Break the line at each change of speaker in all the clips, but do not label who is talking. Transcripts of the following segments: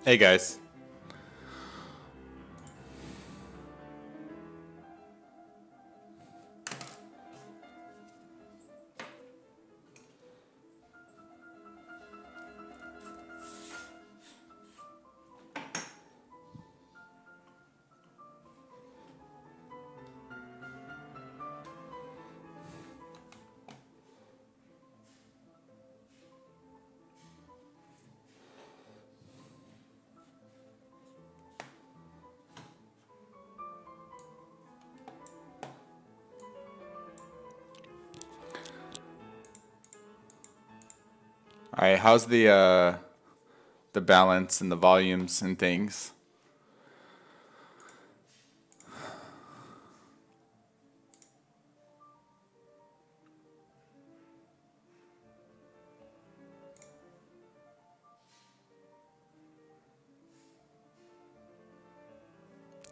Hey guys. All right, how's the balance and the volumes and things?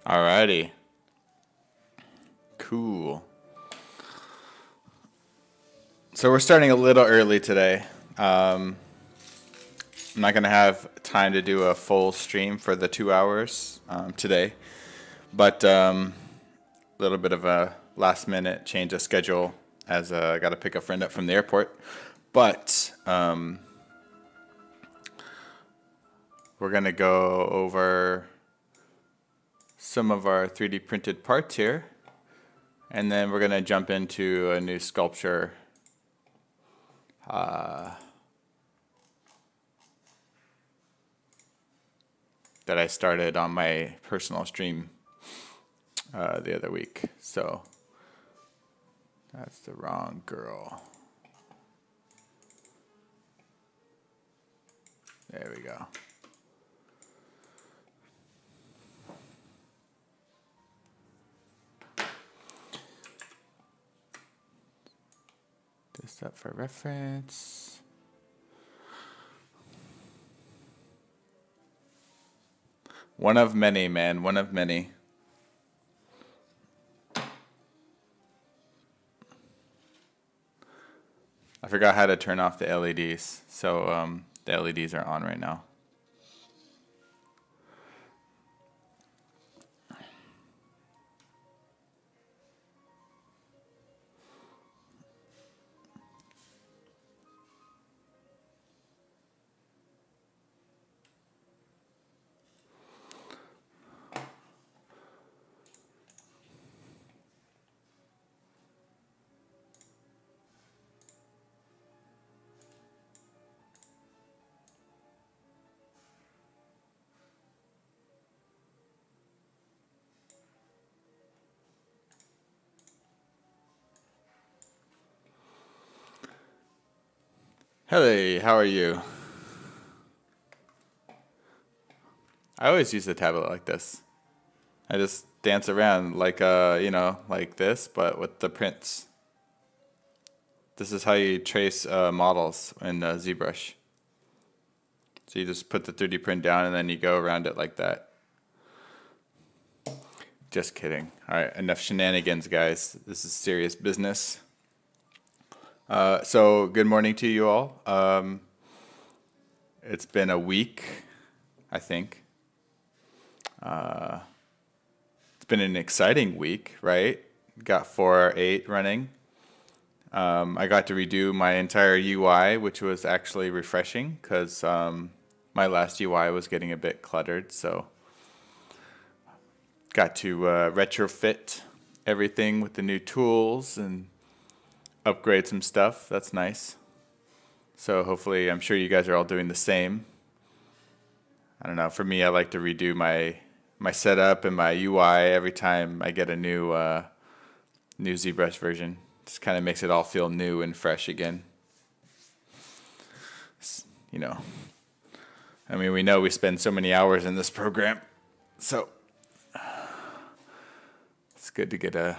Alrighty. Cool. So we're starting a little early today. I'm not gonna have time to do a full stream for the 2 hours today, but a little bit of a last minute change of schedule as I got to pick a friend up from the airport. But we're gonna go over some of our 3D printed parts here, and then we're gonna jump into a new sculpture that I started on my personal stream the other week. So that's the wrong girl. There we go. This up for reference. One of many, man. One of many. I forgot how to turn off the LEDs, so the LEDs are on right now. Hey, how are you? I always use the tablet like this. I just dance around like like this, but with the prints. This is how you trace models in ZBrush. So you just put the 3D print down and then you go around it like that. Just kidding. All right, enough shenanigans, guys. This is serious business. So good morning to you all. It's been a week, I think. It's been an exciting week, right? Got 4.8 running. I got to redo my entire UI, which was actually refreshing because my last UI was getting a bit cluttered. So got to retrofit everything with the new tools and upgrade some stuff. That's nice. So hopefully, I'm sure you guys are all doing the same. I don't know. For me, I like to redo my setup and my UI every time I get a new ZBrush version. Just kind of makes it all feel new and fresh again. You know, I mean, we know we spend so many hours in this program, so it's good to get a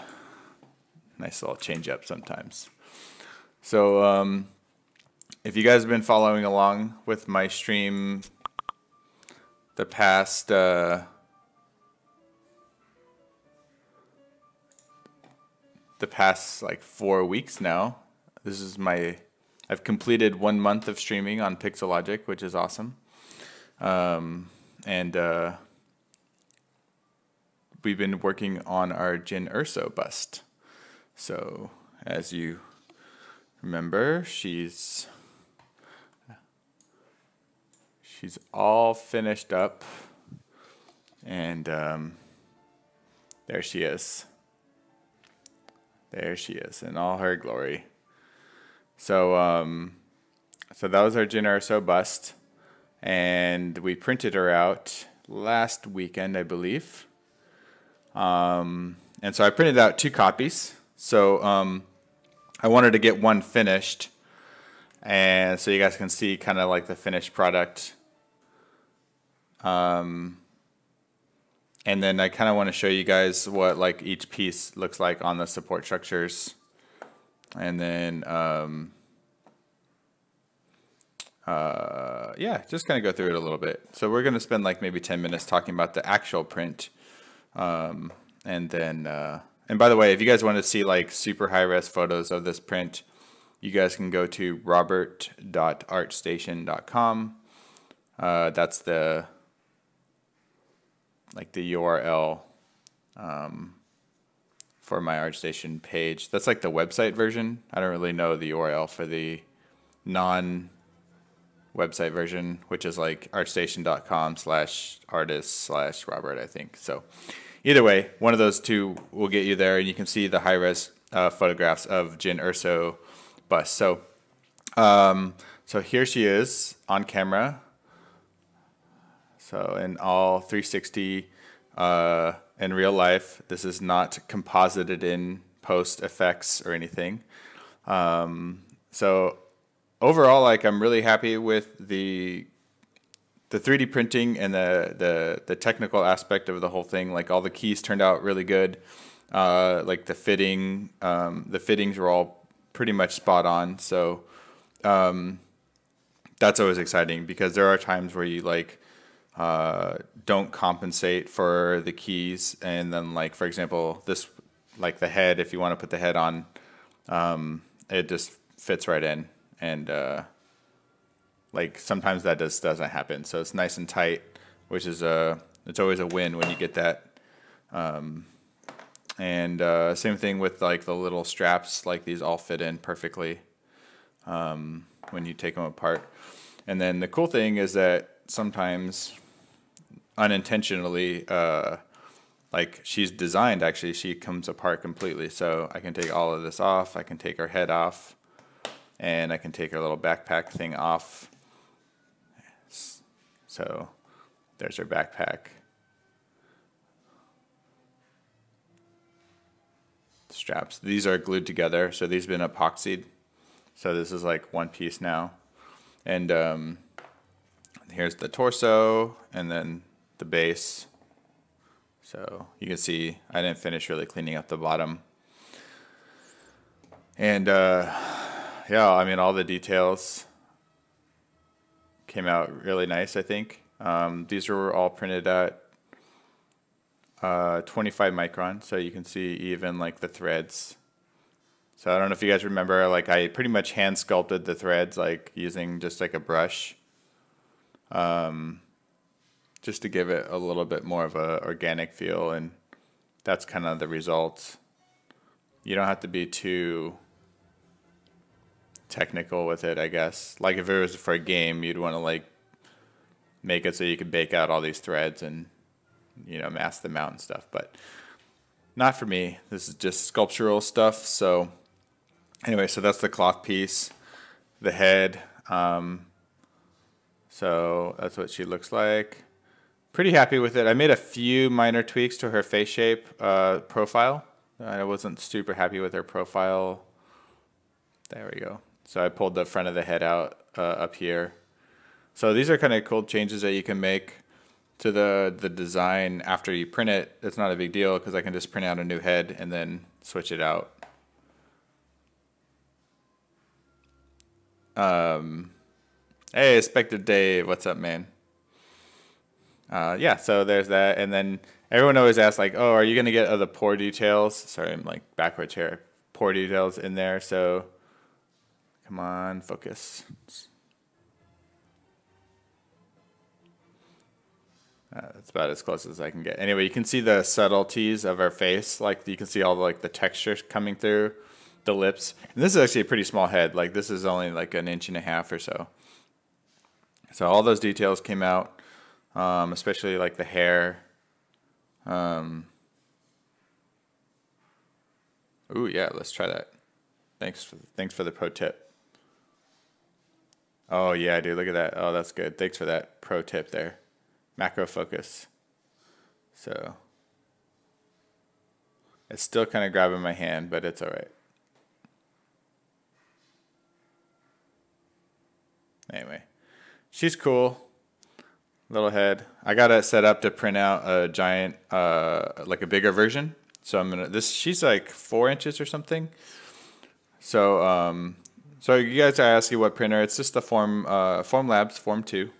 nice little change up sometimes. So if you guys have been following along with my stream the past like 4 weeks now, this is I've completed 1 month of streaming on Pixelogic, which is awesome. And we've been working on our Jin Urso bust. So as you remember, she's all finished up, and there she is. There she is in all her glory. So so that was our Jin Urso bust, and we printed her out last weekend, I believe. And so I printed out 2 copies. So I wanted to get one finished, and so you guys can see kind of like the finished product. And then I kind of want to show you guys what like each piece looks like on the support structures. And then yeah, just kind of go through it a little bit. So we're going to spend like maybe 10 minutes talking about the actual print. And then and by the way, if you guys want to see like super high-res photos of this print, you guys can go to robert.artstation.com. That's the URL for my ArtStation page. That's like the website version. I don't really know the URL for the non-website version, which is like artstation.com/artist/Robert, I think. So either way, one of those two will get you there, and you can see the high-res photographs of Jin Urso bust. So, so here she is on camera. So in all 360 in real life. This is not composited in post effects or anything. So overall, like I'm really happy with the 3D printing and the technical aspect of the whole thing. Like all the keys turned out really good. Like the fittings were all pretty much spot on. So that's always exciting because there are times where you like don't compensate for the keys, and then like for example this, like the head, if you want to put the head on, it just fits right in, and like sometimes that just doesn't happen. So it's nice and tight, which is it's always a win when you get that. And same thing with like the little straps, like these all fit in perfectly when you take them apart. And then the cool thing is that sometimes unintentionally, like she's designed, actually she comes apart completely. So I can take all of this off, I can take her head off, and I can take her little backpack thing off. So there's her backpack. Straps, these are glued together, so these have been epoxied. So this is like one piece now. And here's the torso, and then the base. So you can see I didn't finish really cleaning up the bottom. And yeah, I mean all the details came out really nice, I think. These were all printed at 25 micron, so you can see even like the threads. So I don't know if you guys remember, like I pretty much hand sculpted the threads, like using just like a brush, just to give it a little bit more of a organic feel, and that's kind of the result. You don't have to be too technical with it, I guess. Like if it was for a game, you'd want to like make it so you could bake out all these threads and, you know, mask them out and stuff, but not for me. This is just sculptural stuff. So anyway, so that's the cloth piece, the head. So that's what she looks like. Pretty happy with it. I made a few minor tweaks to her face shape profile. I wasn't super happy with her profile. There we go. So I pulled the front of the head out up here. So these are kind of cool changes that you can make to the design after you print it. It's not a big deal because I can just print out a new head and then switch it out. Hey, Spectre Dave, what's up, man? Yeah, so there's that. And then everyone always asks, like, oh, are you going to get other pore details? Sorry, I'm like backwards here. Pore details in there. So come on, focus. That's about as close as I can get. Anyway, you can see the subtleties of our face. Like you can see all the, like the texture coming through the lips. And this is actually a pretty small head. Like this is only like 1.5 inches or so. So all those details came out, especially like the hair. Ooh, yeah, let's try that. Thanks for the pro tip. Oh yeah, dude, look at that. Oh, that's good. Thanks for that pro tip there. Macro focus. So it's still kind of grabbing my hand, but it's all right. Anyway, she's cool. Little head. I got it set up to print out a giant, like a bigger version. So I'm gonna. She's like 4 inches or something. So so you guys are asking what printer? It's just the Formlabs Form 2,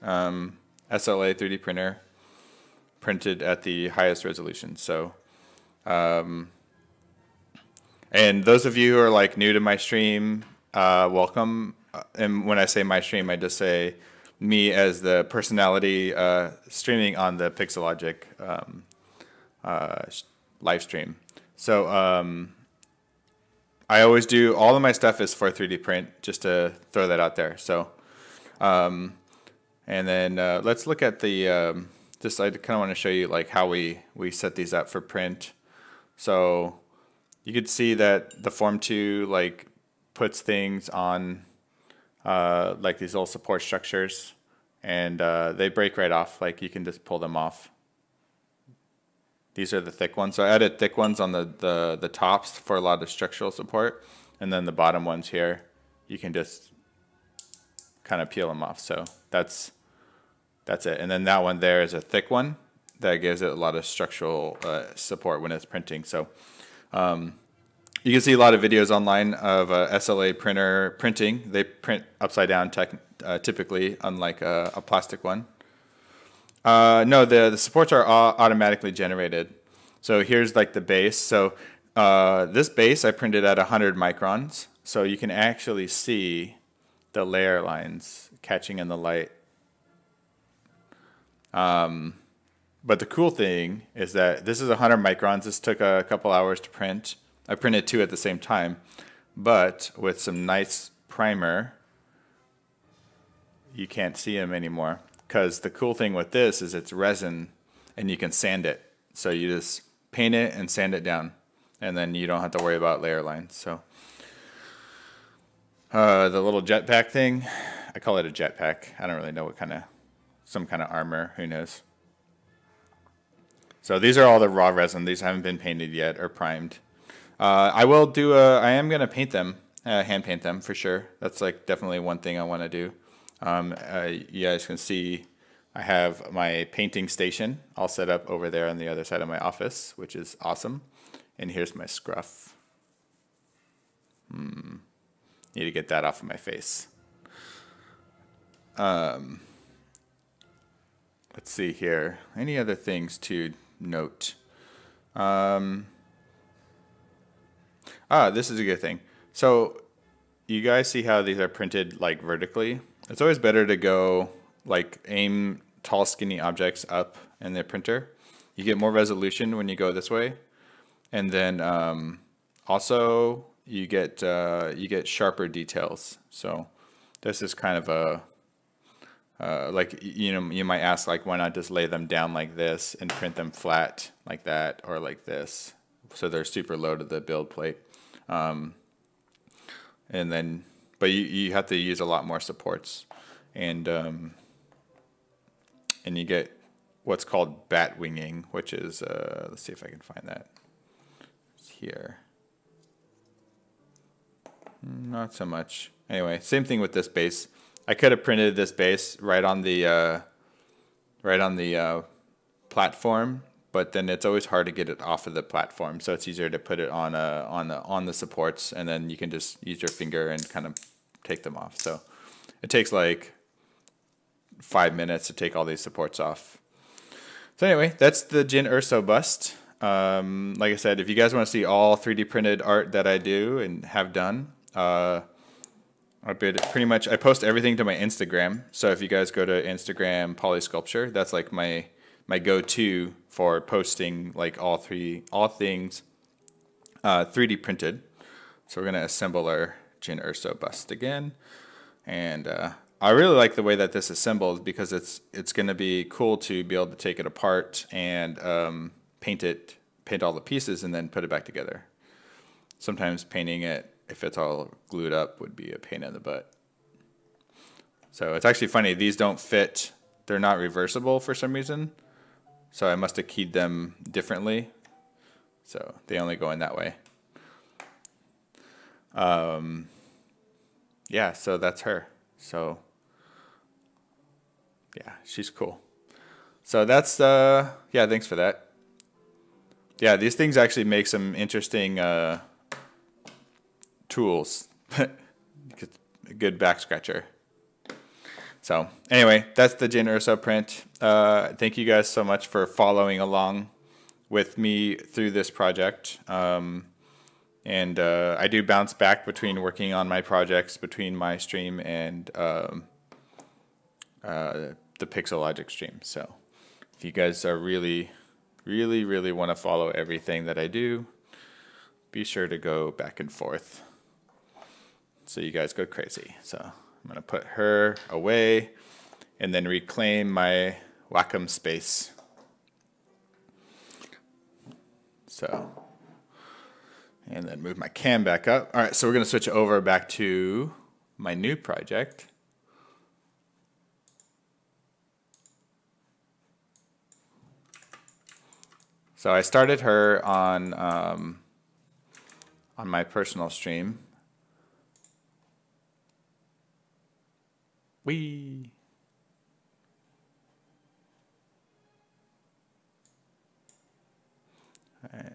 SLA 3D printer, printed at the highest resolution. So, and those of you who are like new to my stream, welcome. And when I say my stream, I just say me as the personality streaming on the Pixelogic live stream. So I always do, all of my stuff is for 3D print, just to throw that out there. So, and then let's look at the, just I kind of want to show you like how we set these up for print. So you could see that the Form 2 like puts things on like these little support structures, and they break right off. Like you can just pull them off. These are the thick ones. So I added thick ones on the tops for a lot of structural support, and then the bottom ones here, you can just kind of peel them off. So that's it. And then that one there is a thick one that gives it a lot of structural support when it's printing. So you can see a lot of videos online of SLA printer printing. They print upside down typically, unlike a plastic one. No, the supports are automatically generated. So here's like the base. So this base I printed at 100 microns. So you can actually see the layer lines catching in the light. But the cool thing is that this is 100 microns. This took a couple hours to print. I printed 2 at the same time. But with some nice primer, you can't see them anymore. Because the cool thing with this is it's resin, and you can sand it. So you just paint it and sand it down, and then you don't have to worry about layer lines. So the little jetpack thing, I call it a jetpack. I don't really know what kind of, some kind of armor, who knows. So these are all the raw resin. These haven't been painted yet or primed. I am going to paint them, hand paint them for sure. That's like definitely one thing I want to do. You guys can see I have my painting station all set up over there on the other side of my office, which is awesome. And here's my scruff. Need to get that off of my face. Let's see here. Any other things to note? This is a good thing. So you guys see how these are printed like vertically? It's always better to go like aim tall skinny objects up in the printer. You get more resolution when you go this way, and then also you get sharper details. So this is kind of a like, you know, you might ask like, why not just lay them down like this and print them flat like that, or like this, so they're super low to the build plate. And then, but you have to use a lot more supports, and you get what's called bat winging, which is let's see if I can find that. It's here. Not so much. Anyway, same thing with this base. I could have printed this base right on the platform, but then it's always hard to get it off of the platform. So it's easier to put it on the supports, and then you can just use your finger and kind of take them off. So it takes like 5 minutes to take all these supports off. So anyway, that's the Jin Urso bust. Like I said, if you guys want to see all 3D printed art that I do and have done, I post everything to my Instagram. So if you guys go to Instagram Polysculpture, that's like my my go-to for posting like all things 3D printed. So we're gonna assemble our Jin Urso bust again, and I really like the way that this assembles because it's gonna be cool to be able to take it apart and paint all the pieces, and then put it back together. Sometimes painting it, if it's all glued up, would be a pain in the butt. So it's actually funny, these don't fit, they're not reversible for some reason. So I must have keyed them differently. So they only go in that way. Yeah, so that's her. So yeah, she's cool. So that's, yeah, thanks for that. Yeah, these things actually make some interesting tools. A good back scratcher. So anyway, that's the Jin Urso print. Thank you guys so much for following along with me through this project. And I do bounce back between working on my projects between my stream and the Pixelogic stream. So if you guys are really want to follow everything that I do, be sure to go back and forth so you guys go crazy. So I'm going to put her away and then reclaim my Wacom space. So, and then move my cam back up. All right, so we're going to switch over back to my new project. So I started her on my personal stream. Whee! All right.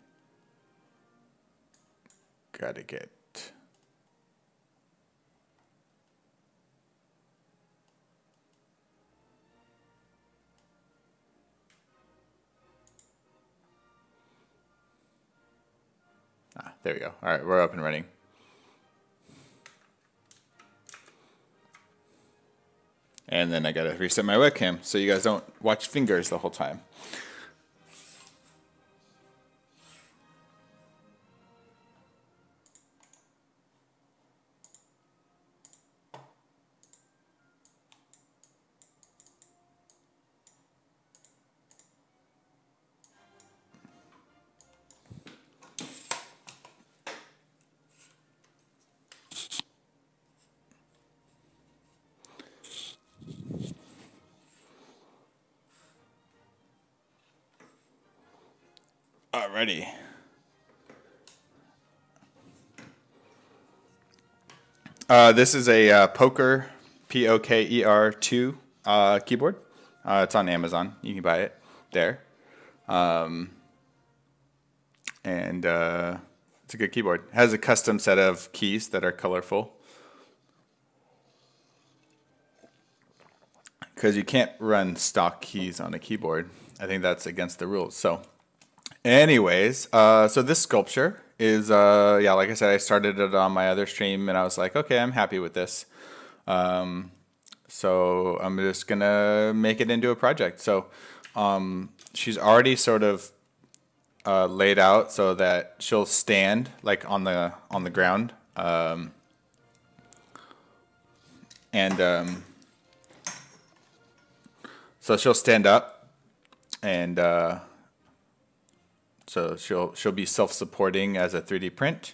Gotta get. There we go. All right, we're up and running. And then I gotta reset my webcam so you guys don't watch fingers the whole time. Alrighty. This is a Poker, Poker 2 keyboard. It's on Amazon. You can buy it there. And it's a good keyboard. It has a custom set of keys that are colorful. Because you can't run stock keys on a keyboard. I think that's against the rules. So anyways, so this sculpture is, yeah, like I said, I started it on my other stream, and I was like, okay, I'm happy with this. So I'm just going to make it into a project. So she's already sort of laid out so that she'll stand like on the ground. So she'll stand up, and so she'll be self-supporting as a 3D print.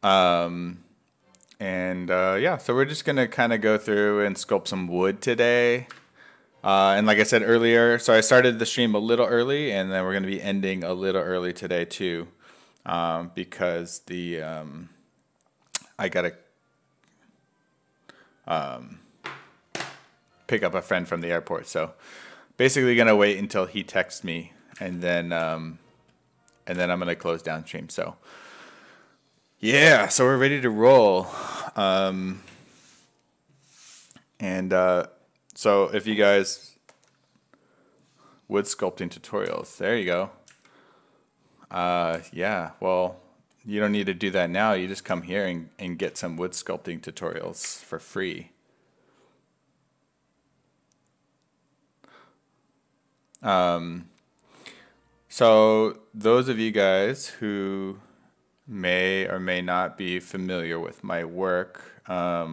Yeah, so we're just gonna kind of go through and sculpt some wood today. And like I said earlier, so I started the stream a little early, and then we're gonna be ending a little early today too, because I gotta pick up a friend from the airport. So basically gonna wait until he texts me, and then I'm gonna close down stream. So yeah, so we're ready to roll. So if you guys, wood sculpting tutorials, there you go. Yeah, well, you don't need to do that now. You just come here and get some wood sculpting tutorials for free. So those of you guys who may or may not be familiar with my work, let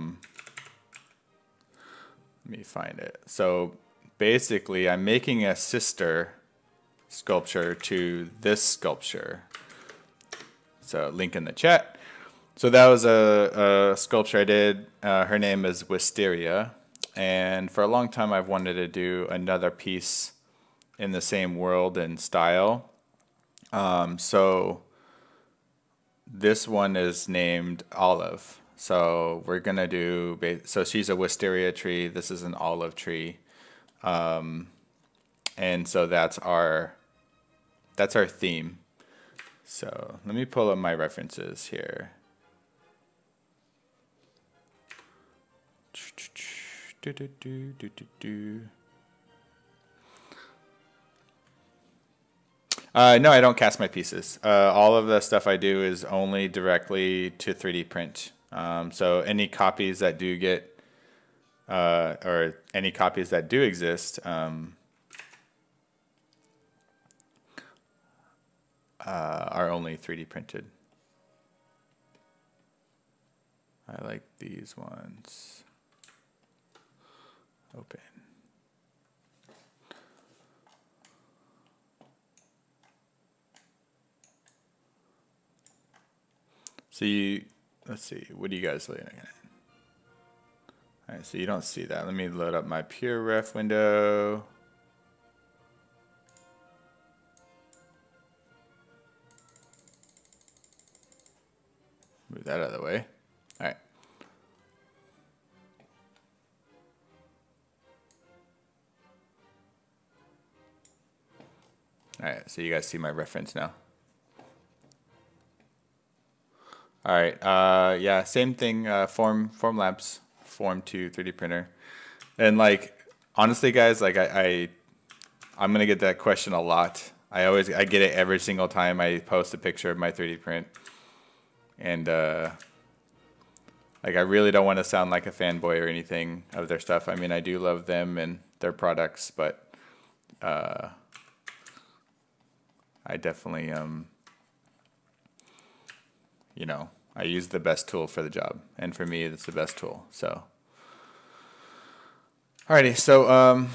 me find it. So basically, I'm making a sister sculpture to this sculpture. So link in the chat. So that was a sculpture I did. Her name is Wisteria. And for a long time, I've wanted to do another piece in the same world and style. So this one is named Olive. So we're gonna do, so she's a wisteria tree. This is an olive tree. And so that's our theme. So let me pull up my references here. No, I don't cast my pieces. All of the stuff I do is only directly to 3D print. So any copies that do get, or any copies that do exist, are only 3D printed. I like these ones. Open. So let's see, what are you guys looking at? All right, so you don't see that. Let me load up my pure ref window. Move that out of the way. All right. All right, so you guys see my reference now. All right, yeah, same thing, Form Labs, Form to 3D printer. And like, honestly guys, like I'm gonna get that question a lot. I get it every single time I post a picture of my 3D print. And like, I really don't want to sound like a fanboy or anything of their stuff. I mean, I do love them and their products, but I definitely, you know, I use the best tool for the job, and for me, it's the best tool. So, alrighty, so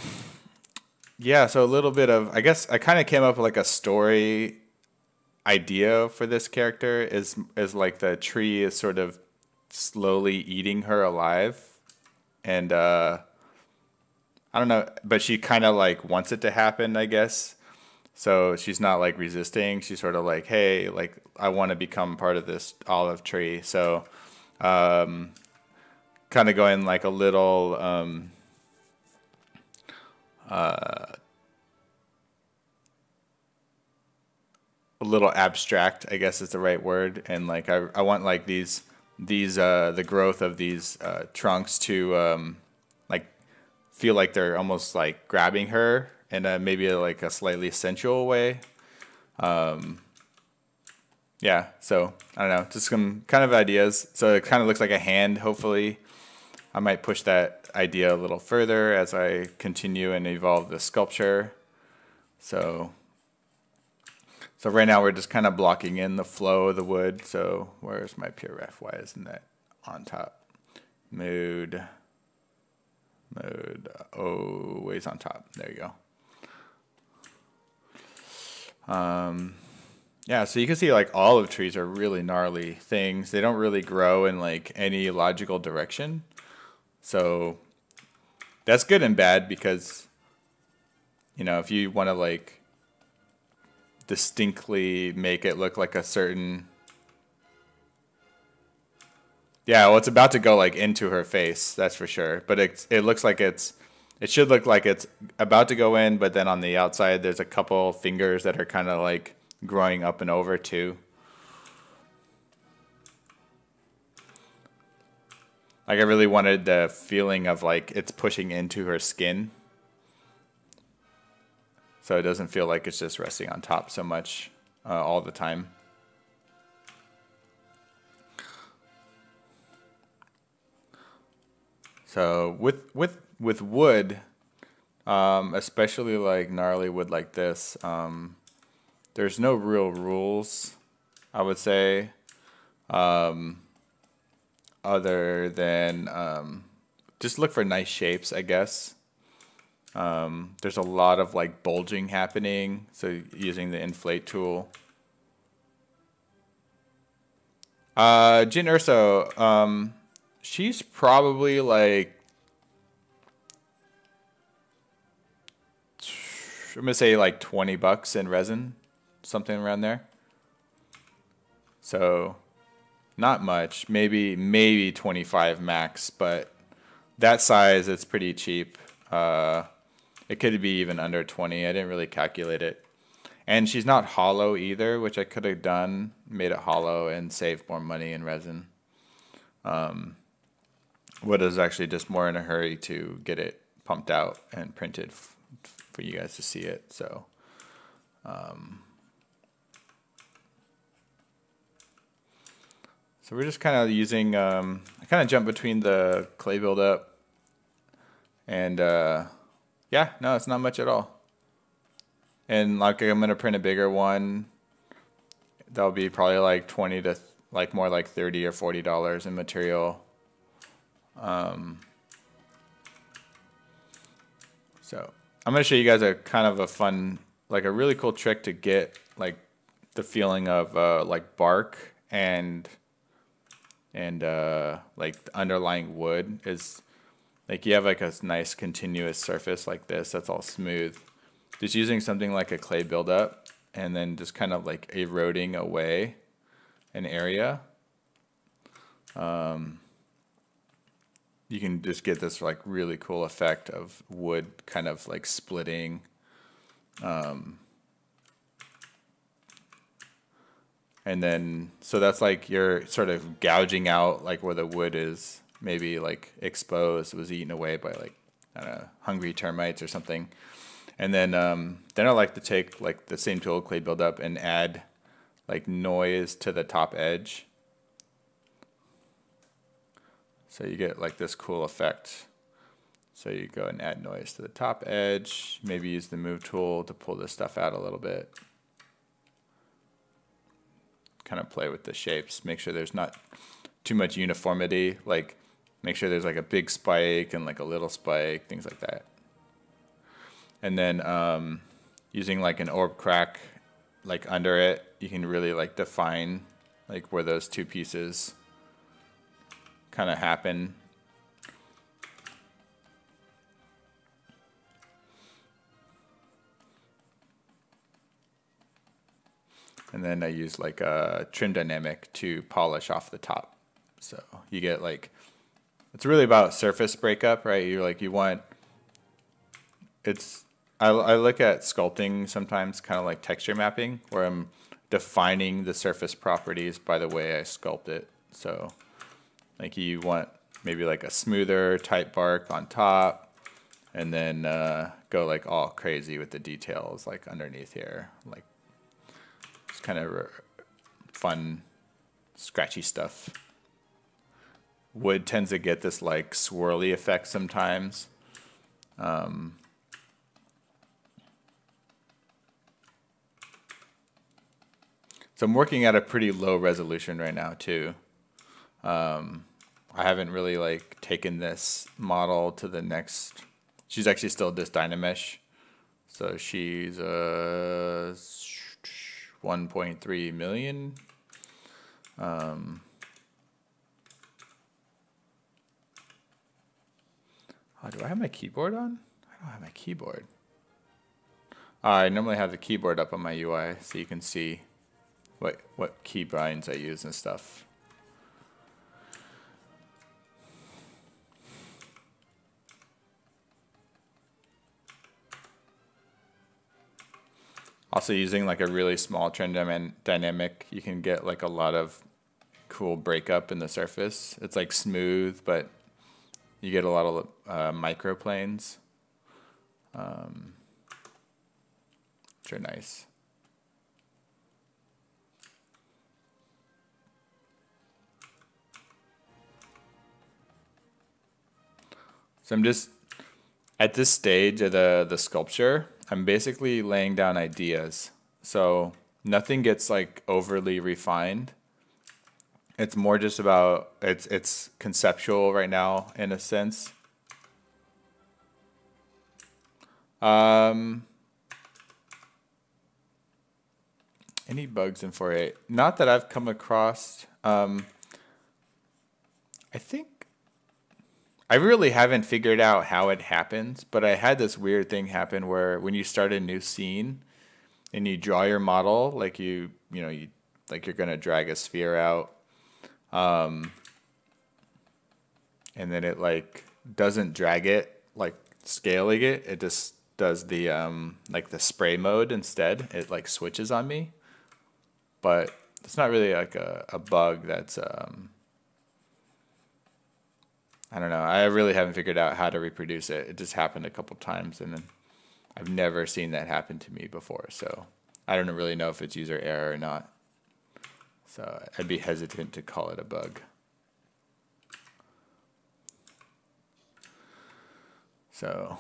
yeah, so a little bit of, I guess I kind of came up with like a story idea for this character is like the tree is sort of slowly eating her alive, and I don't know, but she kind of like wants it to happen, I guess. So she's not like resisting. She's sort of like, hey, like I want to become part of this olive tree. So kind of going like a little abstract, I guess is the right word. And like I want like these the growth of these trunks to like feel like they're almost like grabbing her in a maybe like a slightly sensual way. Yeah, so I don't know, just some kind of ideas. So it kind of looks like a hand, hopefully. I might push that idea a little further as I continue and evolve the sculpture. So right now we're just kind of blocking in the flow of the wood. So where's my pure ref? Why isn't that on top? Mode, always on top. There you go. Yeah, so you can see like olive trees are really gnarly things. They don't really grow in like any logical direction. So that's good and bad because, you know, if you want to like distinctly make it look like a certain, yeah, well, it's about to go like into her face, that's for sure. But it looks like it should look like it's about to go in, but then on the outside there's a couple fingers that are kind of like growing up and over too. Like I really wanted the feeling of like it's pushing into her skin. So it doesn't feel like it's just resting on top so much all the time. So with wood, Especially like gnarly wood like this. There's no real rules, I would say, other than just look for nice shapes, I guess. There's a lot of like bulging happening, so using the inflate tool. Jin Urso, she's probably like, I'm gonna say like 20 bucks in resin, something around there. So not much, maybe 25 max, but that size it's pretty cheap. It could be even under 20. I didn't really calculate it. And she's not hollow either, which I could have done, made it hollow and saved more money in resin. Wood is actually just more in a hurry to get it pumped out and printed for you guys to see it. So, so we're just kind of using, I kind of jump between the clay buildup and yeah, no, it's not much at all. And like I'm gonna print a bigger one. That'll be probably like 20 to like more like $30 or $40 in material. So I'm gonna show you guys a kind of a fun, like a really cool trick to get like the feeling of like bark and like the underlying wood is like you have like a nice continuous surface like this that's all smooth. Just using something like a clay buildup and then just kind of like eroding away an area. You can just get this like really cool effect of wood kind of like splitting. And then, so that's like you're sort of gouging out like where the wood is maybe like exposed, was eaten away by like, I don't know, hungry termites or something. And then I like to take like the same tool, clay buildup, and add like noise to the top edge. So you get like this cool effect. So you go and add noise to the top edge, maybe use the move tool to pull this stuff out a little bit. Kind of play with the shapes, make sure there's not too much uniformity, like make sure there's like a big spike and like a little spike, things like that. And then using like an orb crack like under it, you can really like define like where those two pieces kind of happen. And then I use like a trim dynamic to polish off the top. So you get like, it's really about surface breakup, right? You're like, you want, I look at sculpting sometimes kind of like texture mapping, where I'm defining the surface properties by the way I sculpt it. So like you want maybe like a smoother type bark on top, and then go like all crazy with the details like underneath here. Like it's kind of fun, scratchy stuff. Wood tends to get this like swirly effect sometimes. So I'm working at a pretty low resolution right now too. I haven't really like taken this model to the next. She's actually still just Dynamesh, so she's 1.3 million. Oh, do I have my keyboard on? I don't have my keyboard. I normally have the keyboard up on my UI so you can see what key binds I use and stuff. Also using like a really small trim dynamic, you can get like a lot of cool breakup in the surface. It's like smooth, but you get a lot of microplanes, which are nice. So at this stage of the sculpture, I'm basically laying down ideas. So nothing gets like overly refined. It's more just about it's conceptual right now in a sense. Any bugs in 4.8? Not that I've come across. I think I really haven't figured out how it happens, but I had this weird thing happen where when you start a new scene and you draw your model, like you like you're gonna drag a sphere out, and then it like doesn't drag it like scaling it. It just does the like the spray mode instead. It like switches on me, but it's not really like a bug that's I don't know. I really haven't figured out how to reproduce it. It just happened a couple times, and then I've never seen that happen to me before. So I don't really know if it's user error or not. So I'd be hesitant to call it a bug. So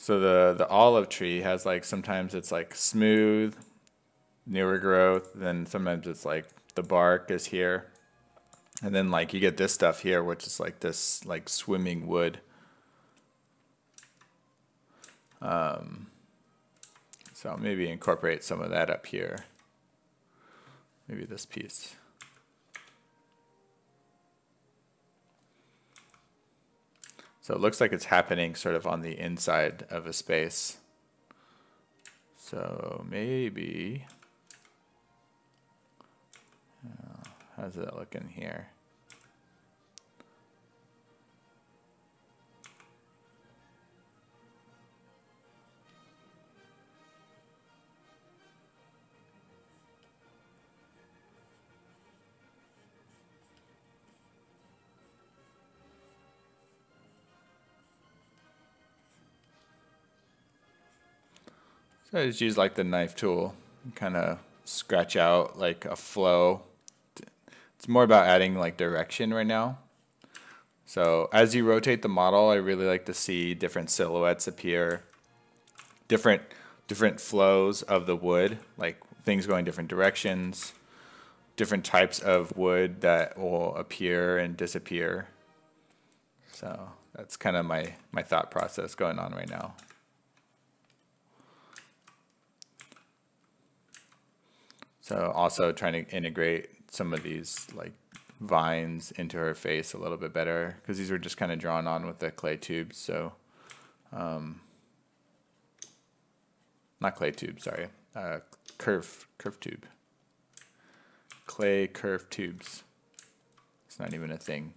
the olive tree has like sometimes it's like smooth, newer growth, then sometimes it's like the bark is here. And then like you get this stuff here, which is like this like swimming wood. So maybe incorporate some of that up here. Maybe this piece. So it looks like it's happening sort of on the inside of a space. So maybe, how's that looking here? So I just use like the knife tool and kind of scratch out like a flow. It's more about adding like direction right now. So as you rotate the model, I really like to see different silhouettes appear, different flows of the wood, like things going different directions, different types of wood that will appear and disappear. So that's kind of my thought process going on right now. So also trying to integrate some of these like vines into her face a little bit better, because these were just kind of drawn on with the clay tubes. So not clay tube, sorry, curve tube, clay curve tubes. It's not even a thing.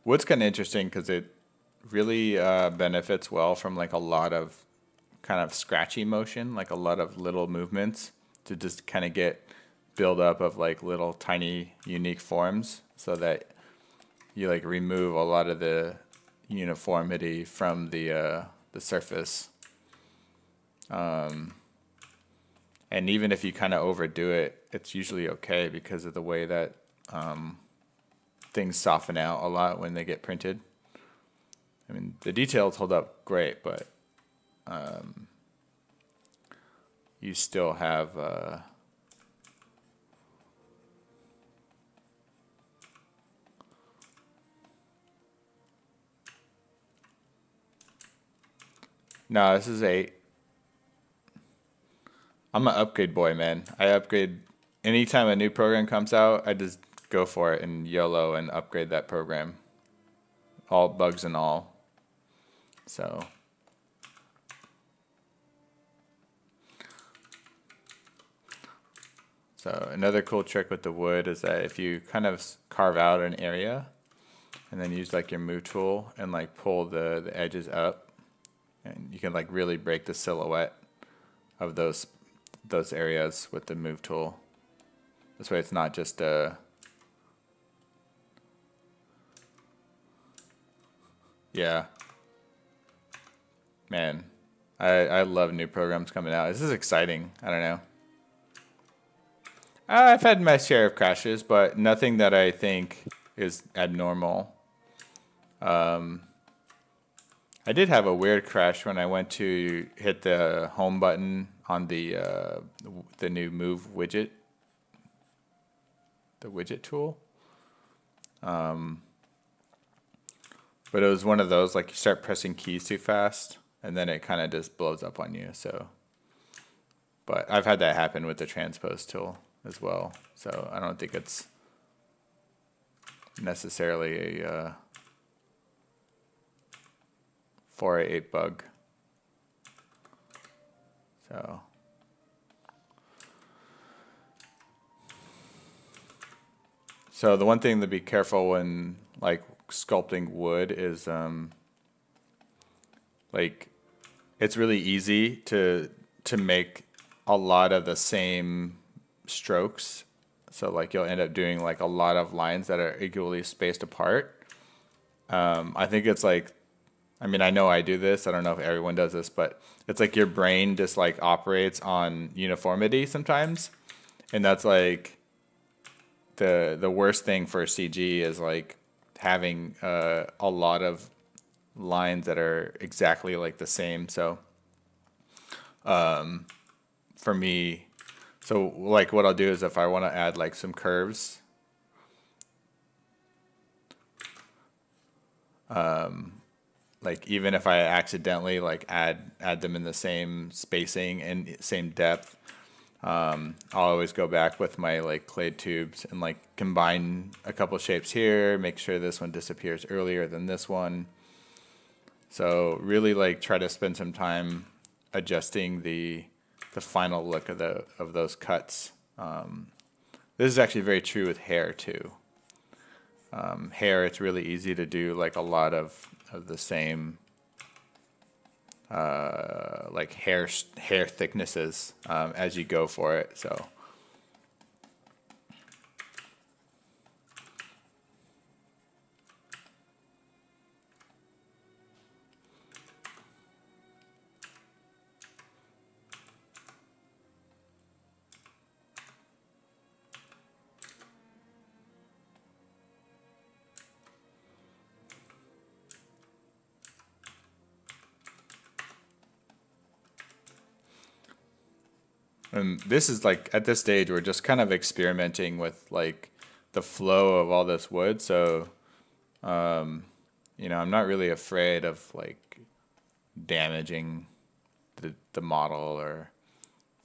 Wood's kind of interesting because it really benefits well from like a lot of kind of scratchy motion, like a lot of little movements to just kind of get build up of like little tiny unique forms, so that you like remove a lot of the uniformity from the surface. And even if you kind of overdo it, it's usually okay because of the way that things soften out a lot when they get printed. I mean, the details hold up great, but you still have no, this is 8. I'm an upgrade boy, man. I upgrade anytime a new program comes out. I just go for it and YOLO and upgrade that program, all bugs and all. So another cool trick with the wood is that if you kind of carve out an area and then use like your move tool and like pull the edges up, and you can like really break the silhouette of those areas with the move tool. This way it's not just yeah. Man, I love new programs coming out. This is exciting. I don't know. I've had my share of crashes, but nothing that I think is abnormal. I did have a weird crash when I went to hit the home button on the new Move widget, the widget tool. But it was one of those, like, you start pressing keys too fast, and then it kind of just blows up on you. So, but I've had that happen with the transpose tool as well. So I don't think it's necessarily a 488 bug. So the one thing to be careful when like sculpting wood is like it's really easy to make a lot of the same strokes. So like you'll end up doing like a lot of lines that are equally spaced apart. I think it's like, I mean, I know I do this. I don't know if everyone does this, but it's like your brain just like operates on uniformity sometimes. And that's like the worst thing for CG is like having a lot of lines that are exactly like the same. So for me, so like what I'll do is if I want to add like some curves, like even if I accidentally like add them in the same spacing and same depth, I'll always go back with my like clay tubes and like combine a couple shapes here, make sure this one disappears earlier than this one. So really like try to spend some time adjusting the final look of those cuts. This is actually very true with hair too. Hair, it's really easy to do like a lot of the same like hair thicknesses as you go for it. So and this is like at this stage we're just kind of experimenting with like the flow of all this wood. So you know, I'm not really afraid of like damaging the model or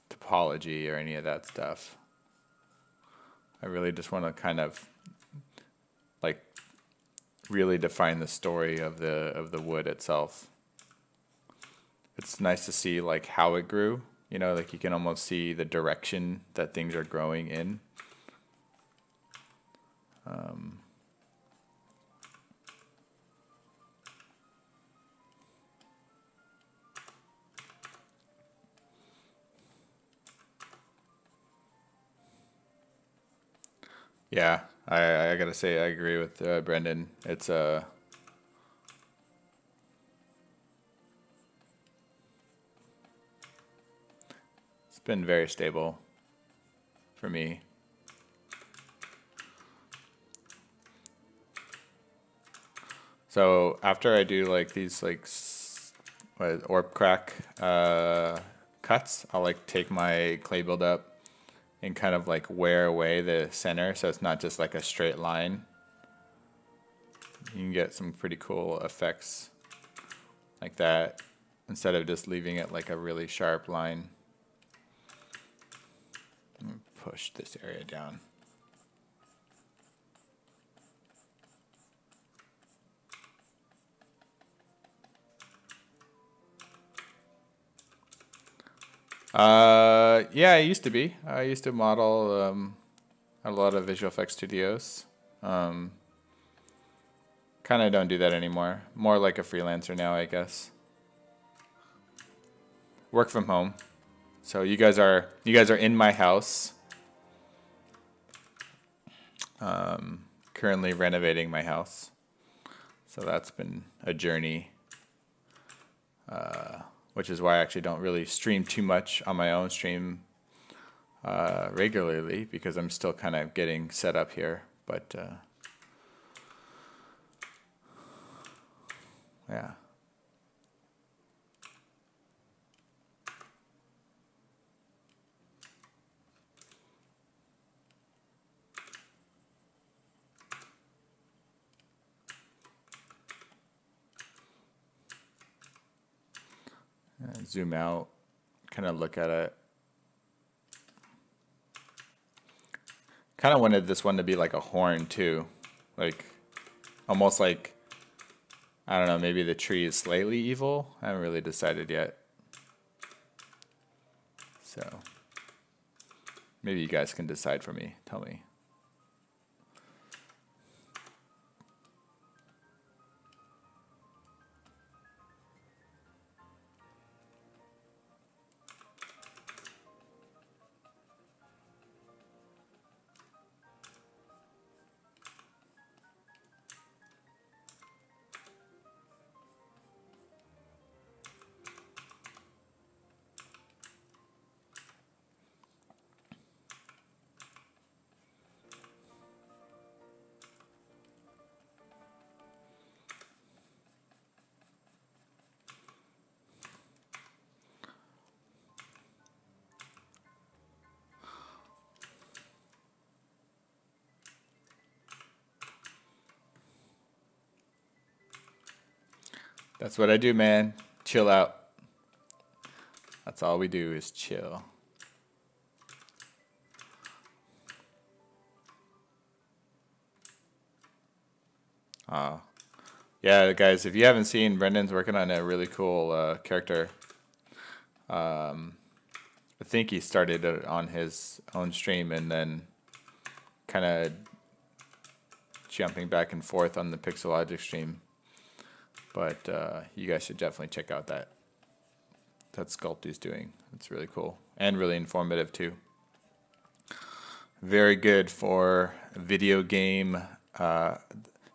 topology or any of that stuff. I really just want to kind of like really define the story of the wood itself. It's nice to see like how it grew. You know, like you can almost see the direction that things are growing in. Yeah, I gotta say I agree with Brendan. It's been very stable for me. So after I do like these like orb crack cuts, I'll like take my clay buildup and kind of like wear away the center so it's not just like a straight line. You can get some pretty cool effects like that instead of just leaving it like a really sharp line. Push this area down. Yeah, I used to be. I used to model a lot of visual effects studios. Kind of don't do that anymore. More like a freelancer now, I guess. Work from home. So you guys are in my house. Currently renovating my house, so that's been a journey, which is why I actually don't really stream too much on my own stream regularly, because I'm still kind of getting set up here. But yeah. Zoom out, kind of look at it. Kind of wanted this one to be like a horn too, like almost like, I don't know, maybe the tree is slightly evil. I haven't really decided yet. So maybe you guys can decide for me. Tell me. That's what I do, man. Chill out. That's all we do is chill. Yeah, guys, if you haven't seen, Brendan's working on a really cool character. I think he started it on his own stream and then kind of jumping back and forth on the Pixelogic stream. But you guys should definitely check out that sculpt he's doing. It's really cool and really informative too. Very good for video game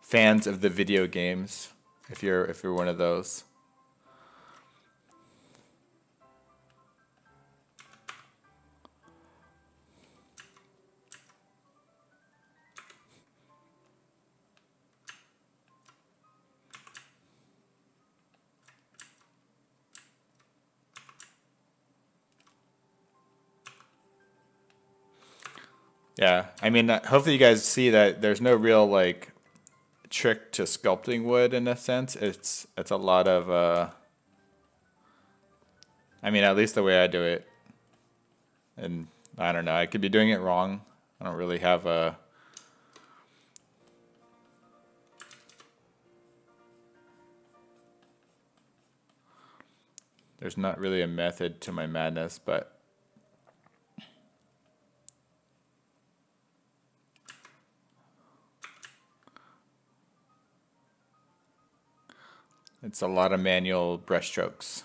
fans of the video games, if you're one of those. Yeah, I mean, hopefully you guys see that there's no real like trick to sculpting wood in a sense. It's a lot of I mean, at least the way I do it. And I don't know, I could be doing it wrong. I don't really have a there's not really a method to my madness, but it's a lot of manual brush strokes.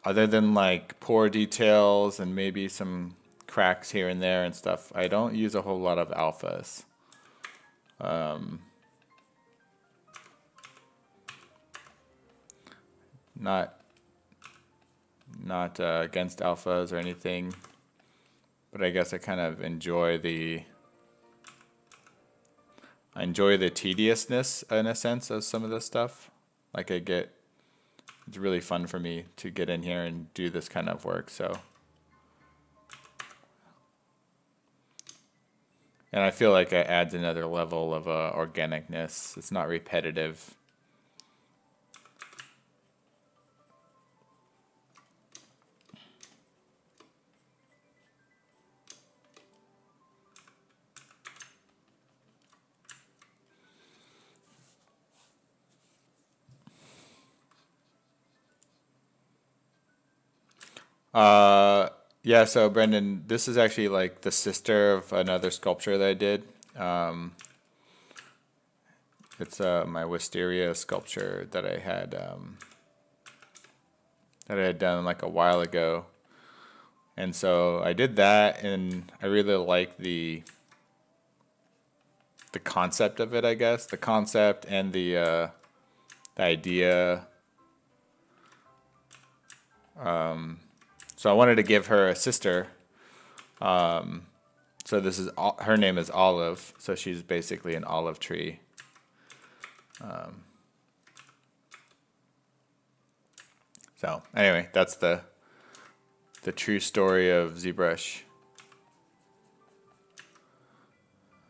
Other than like pore details and maybe some cracks here and there and stuff, I don't use a whole lot of alphas. Not against alphas or anything, but I guess I kind of enjoy the tediousness in a sense of some of this stuff. Like it's really fun for me to get in here and do this kind of work. So, and I feel like it adds another level of organicness. It's not repetitive. Yeah, so Brendan, this is actually like the sister of another sculpture that I did. It's my wisteria sculpture that I had done like a while ago, And so I did that, and I really like the concept of it, I guess. The concept and the idea. So I wanted to give her a sister. So this is her name is Olive. So she's basically an olive tree. So anyway, that's the true story of ZBrush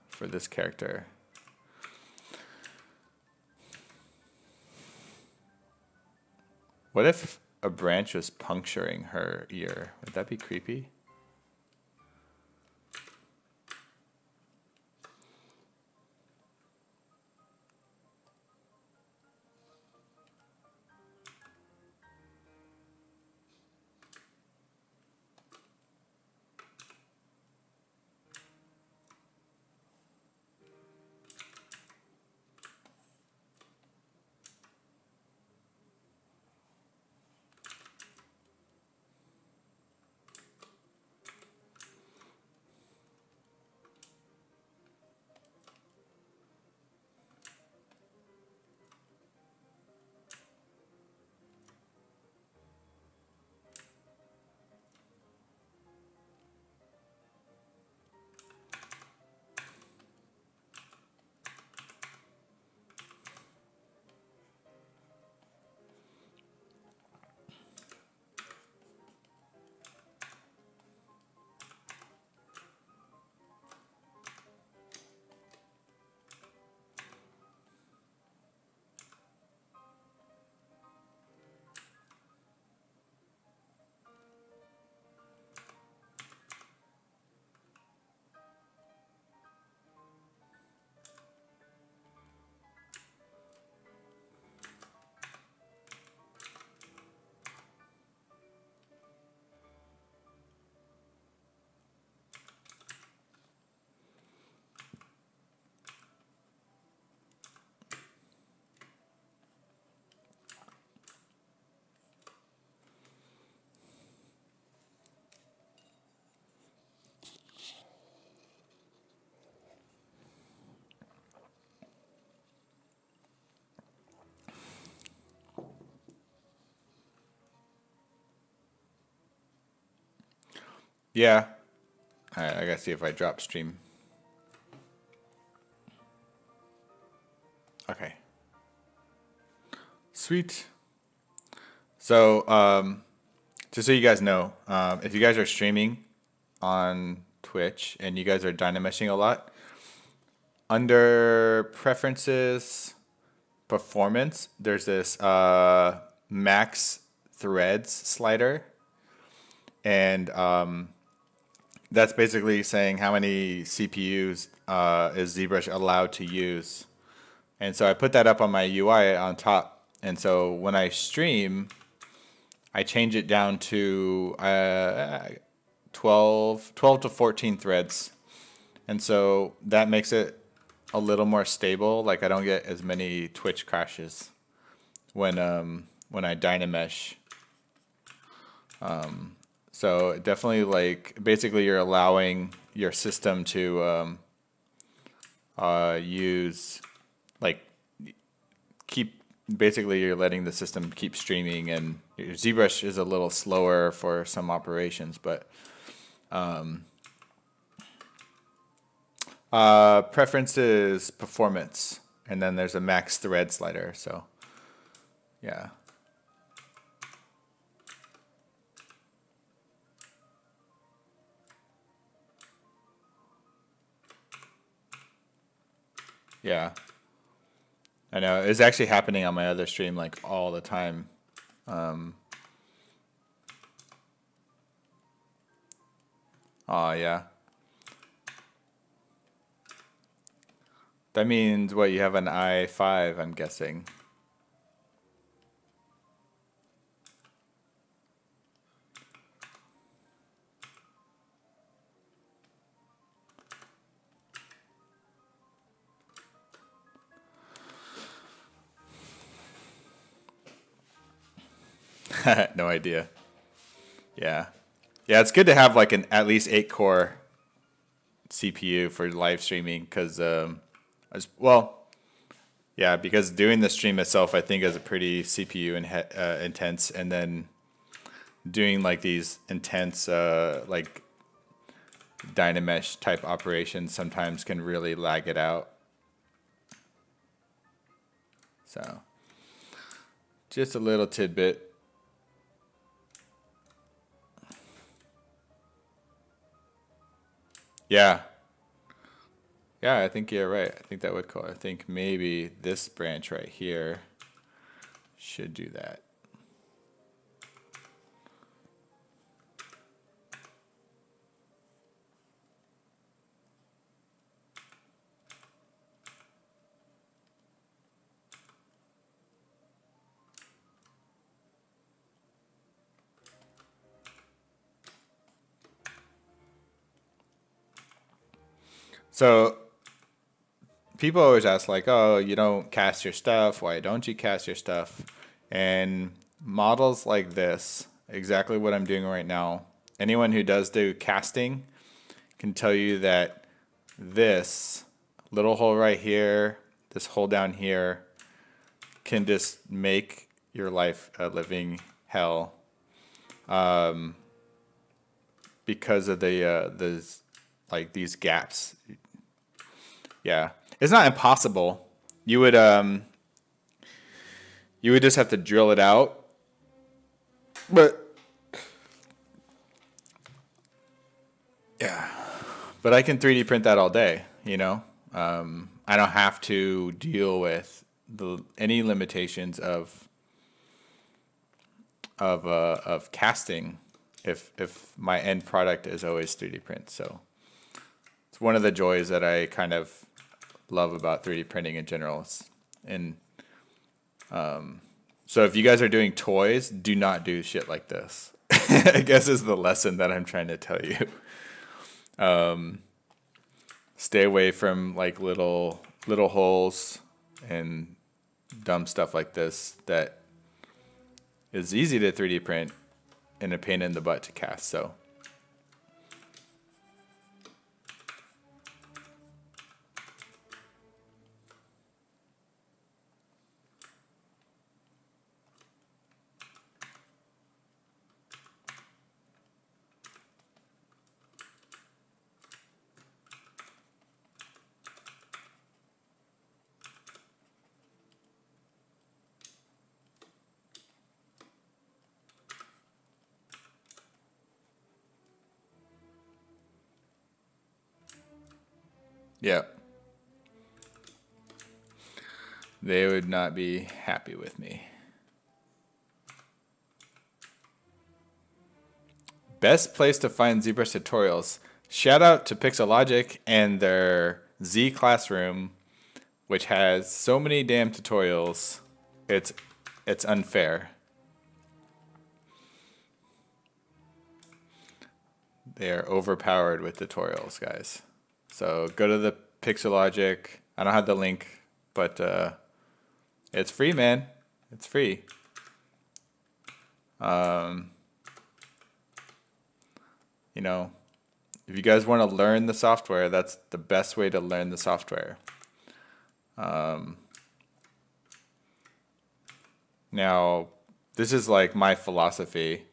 for this character. What if a branch was puncturing her ear? Would that be creepy? Yeah. I gotta see if I drop stream. Okay. Sweet. So, just so you guys know, if you guys are streaming on Twitch and you guys are dynameshing a lot, under preferences, performance, there's this max threads slider. And that's basically saying how many CPUs is ZBrush allowed to use. And so I put that up on my UI on top. And so when I stream, I change it down to 12 to 14 threads. And so that makes it a little more stable. Like I don't get as many Twitch crashes when I Dynamesh. So definitely, like, basically you're allowing your system to use, like, basically you're letting the system keep streaming, and ZBrush is a little slower for some operations, but preferences, performance, and then there's a max thread slider, so yeah. Yeah. I know. It's actually happening on my other stream like all the time. Oh, yeah. That means what, you have an i5, I'm guessing. No idea. Yeah. Yeah, it's good to have like an at least 8-core CPU for live streaming because, well, yeah, because doing the stream itself, I think, is a pretty CPU intense, and then doing like these intense like Dynamesh type operations sometimes can really lag it out. So, just a little tidbit. Yeah. Yeah, I think you're right. I think that would call. I think maybe this branch right here should do that. So people always ask like, "Oh, you don't cast your stuff. Why don't you cast your stuff?" And models like this, exactly what I'm doing right now. Anyone who does do casting can tell you that this little hole right here, this hole down here, can just make your life a living hell, because of the like these gaps. Yeah, it's not impossible. You would just have to drill it out, but yeah, but I can 3D print that all day. You know, I don't have to deal with any limitations of casting if my end product is always 3D print. So it's one of the joys that I kind of love about 3D printing in general. And so if you guys are doing toys, do not do shit like this. I guess is the lesson that I'm trying to tell you. Stay away from like little holes and dumb stuff like this that is easy to 3D print and a pain in the butt to cast. So yeah, they would not be happy with me. Best place to find ZBrush tutorials. Shout out to Pixelogic and their Z Classroom, which has so many damn tutorials. It's unfair. They are overpowered with tutorials, guys. So go to the Pixelogic. I don't have the link, but it's free, man. It's free. You know, if you guys want to learn the software, that's the best way to learn the software. Now, this is like my philosophy.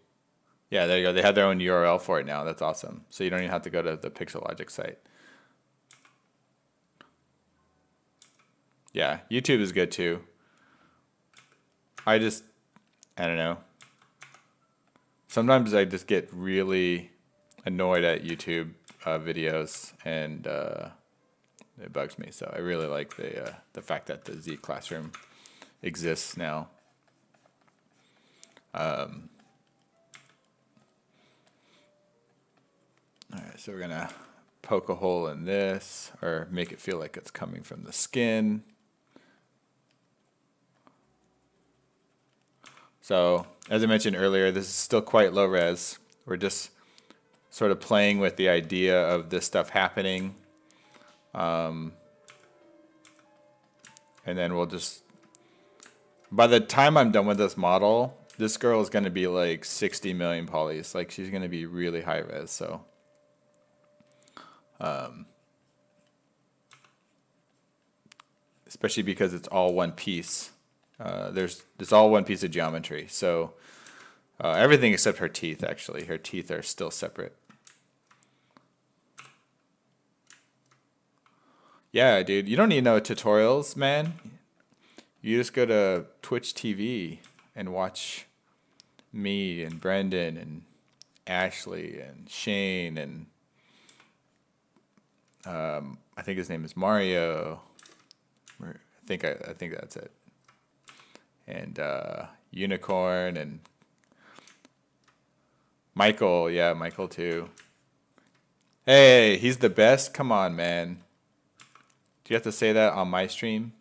Yeah, there you go. They have their own URL for it now. That's awesome. So you don't even have to go to the Pixelogic site. Yeah, YouTube is good too. I don't know. Sometimes I just get really annoyed at YouTube videos, and it bugs me. So I really like the fact that the Z Classroom exists now. All right, so we're gonna poke a hole in this, or make it feel like it's coming from the skin. So, as I mentioned earlier, this is still quite low res. We're just sort of playing with the idea of this stuff happening. And then we'll just, by the time I'm done with this model, this girl is going to be like 60 million polys. Like she's going to be really high res. So especially because it's all one piece. It's all one piece of geometry. So everything except her teeth, actually. Her teeth are still separate. Yeah, dude. You don't need no tutorials, man. You just go to Twitch TV and watch me and Brendan and Ashley and Shane and I think his name is Mario. I think that's it. And Unicorn and Michael, yeah, Michael too. Hey, he's the best. Come on, man. Do you have to say that on my stream?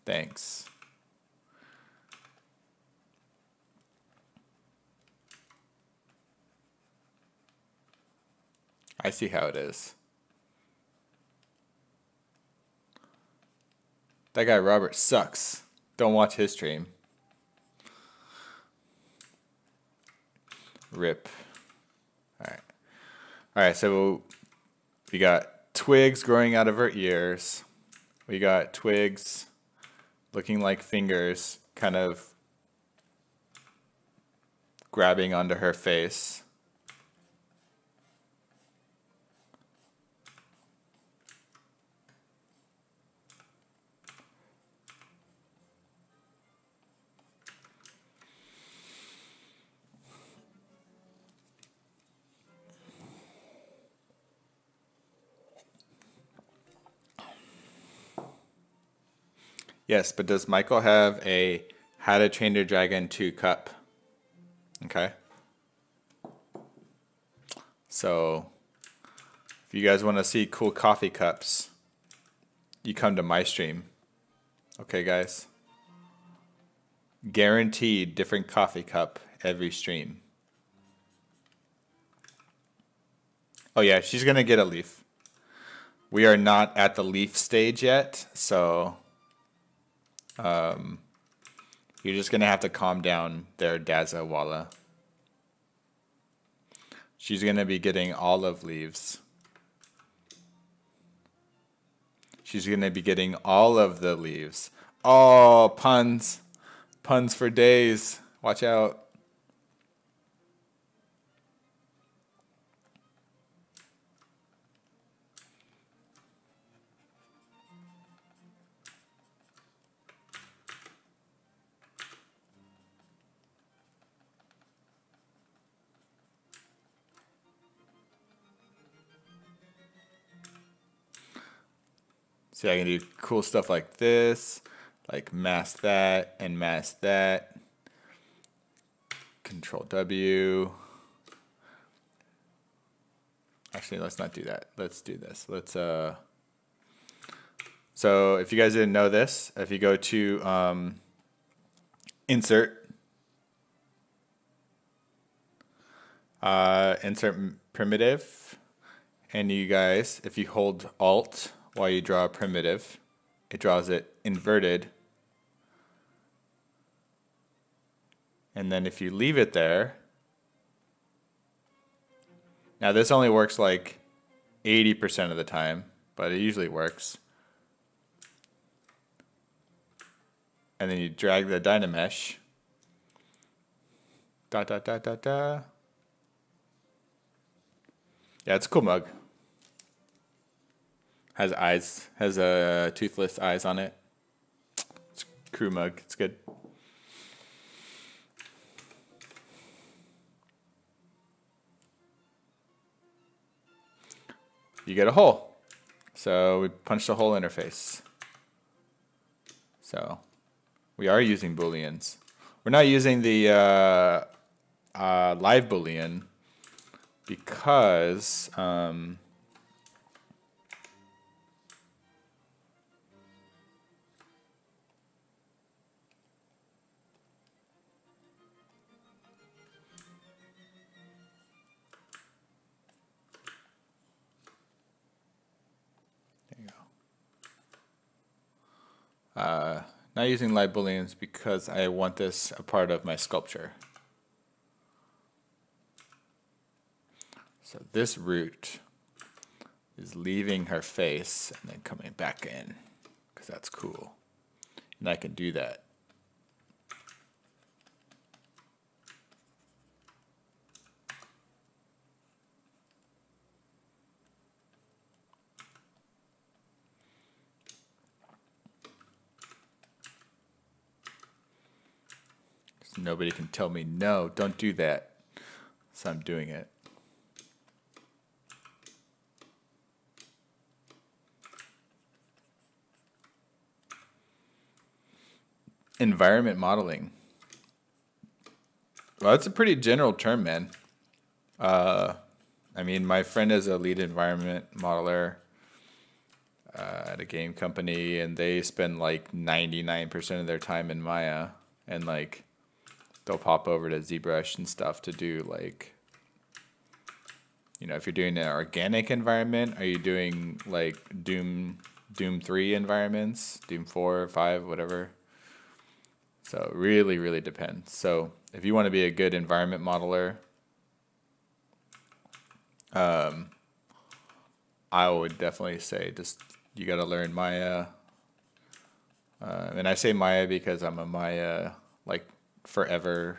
Thanks. I see how it is. That guy Robert sucks. Don't watch his stream. Rip. Alright. Alright, so we got twigs growing out of her ears. We got twigs looking like fingers kind of grabbing onto her face. Yes, but does Michael have a How to Train Your Dragon 2 cup? Okay. So, if you guys want to see cool coffee cups, you come to my stream. Okay, guys? Guaranteed different coffee cup every stream. Oh yeah, she's going to get a leaf. We are not at the leaf stage yet, so you're just going to have to calm down there, Daza Walla. She's going to be getting olive leaves. She's going to be getting all of the leaves. Oh, puns. Puns for days. Watch out. See, I can do cool stuff like this, like mask that and mask that. Control W. Actually, let's not do that. Let's do this. So if you guys didn't know this, if you go to insert, insert primitive, and you guys, if you hold Alt while you draw a primitive, it draws it inverted. And then if you leave it there, now this only works like 80% of the time, but it usually works. And then you drag the Dynamesh. Da da da da da. Yeah, it's a cool mug. Has eyes, has a toothless eyes on it. It's a crew mug. It's good. You get a hole. So we punched a hole interface. So we are using booleans. We're not using the live boolean because Not using light booleans because I want this a part of my sculpture. So this root is leaving her face and then coming back in, because that's cool. And I can do that. So nobody can tell me, no, don't do that. So I'm doing it. Environment modeling. Well, that's a pretty general term, man. I mean, my friend is a lead environment modeler at a game company, and they spend like 99% of their time in Maya, and like they'll pop over to ZBrush and stuff to do like, you know, if you're doing an organic environment, are you doing like Doom 3 environments, Doom 4 or 5, whatever. So it really, really depends. So if you want to be a good environment modeler, I would definitely say just you got to learn Maya. And I say Maya because I'm a Maya like forever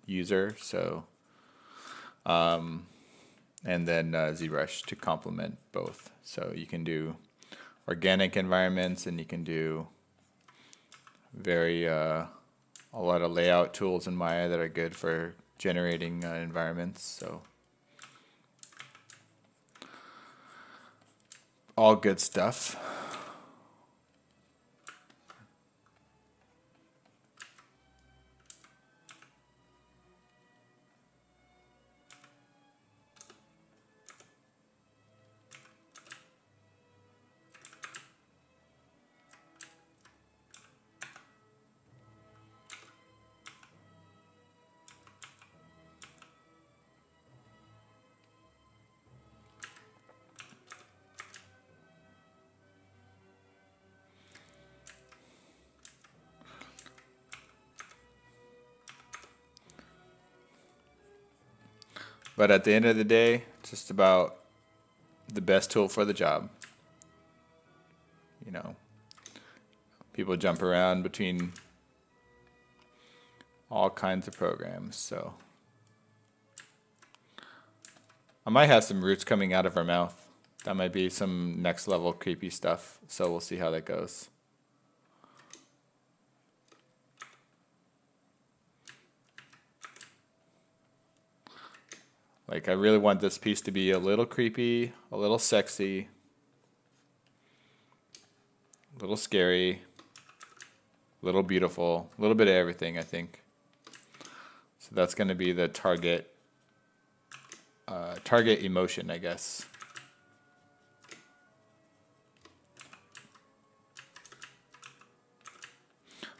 user. So, and then ZBrush to complement both. So you can do organic environments, and you can do a lot of layout tools in Maya that are good for generating environments. So all good stuff. But at the end of the day, it's just about the best tool for the job. You know, people jump around between all kinds of programs, so I might have some roots coming out of her mouth. That might be some next level creepy stuff, so we'll see how that goes. Like, I really want this piece to be a little creepy, a little sexy, a little scary, a little beautiful, a little bit of everything, I think. So that's going to be the target emotion, I guess.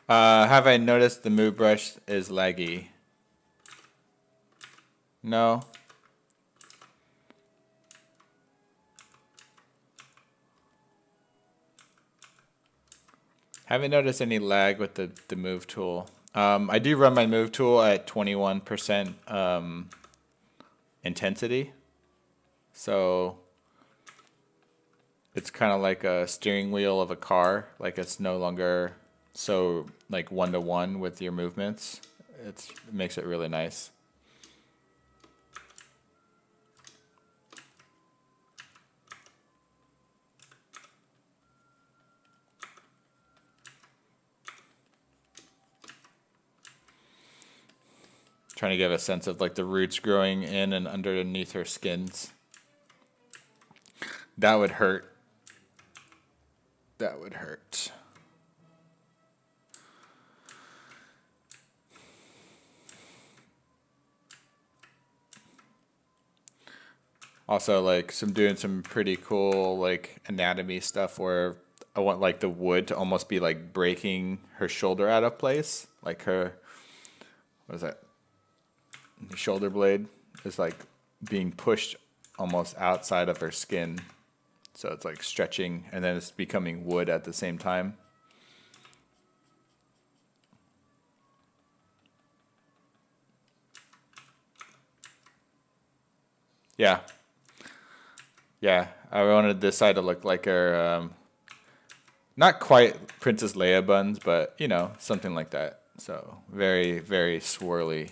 Have I noticed the move brush is laggy? No. Haven't noticed any lag with the move tool. I do run my move tool at 21% intensity. So it's kind of like a steering wheel of a car. Like, it's no longer so like one-to-one with your movements. It makes it really nice. Trying to give a sense of like the roots growing in and underneath her skins. That would hurt. That would hurt. Also, like, doing some pretty cool like anatomy stuff where I want like the wood to almost be like breaking her shoulder out of place. Like her, what is that? The shoulder blade is like being pushed almost outside of her skin. So it's like stretching, and then it's becoming wood at the same time. Yeah. Yeah. I wanted this side to look like her, not quite Princess Leia buns, but you know, something like that. So very, very swirly.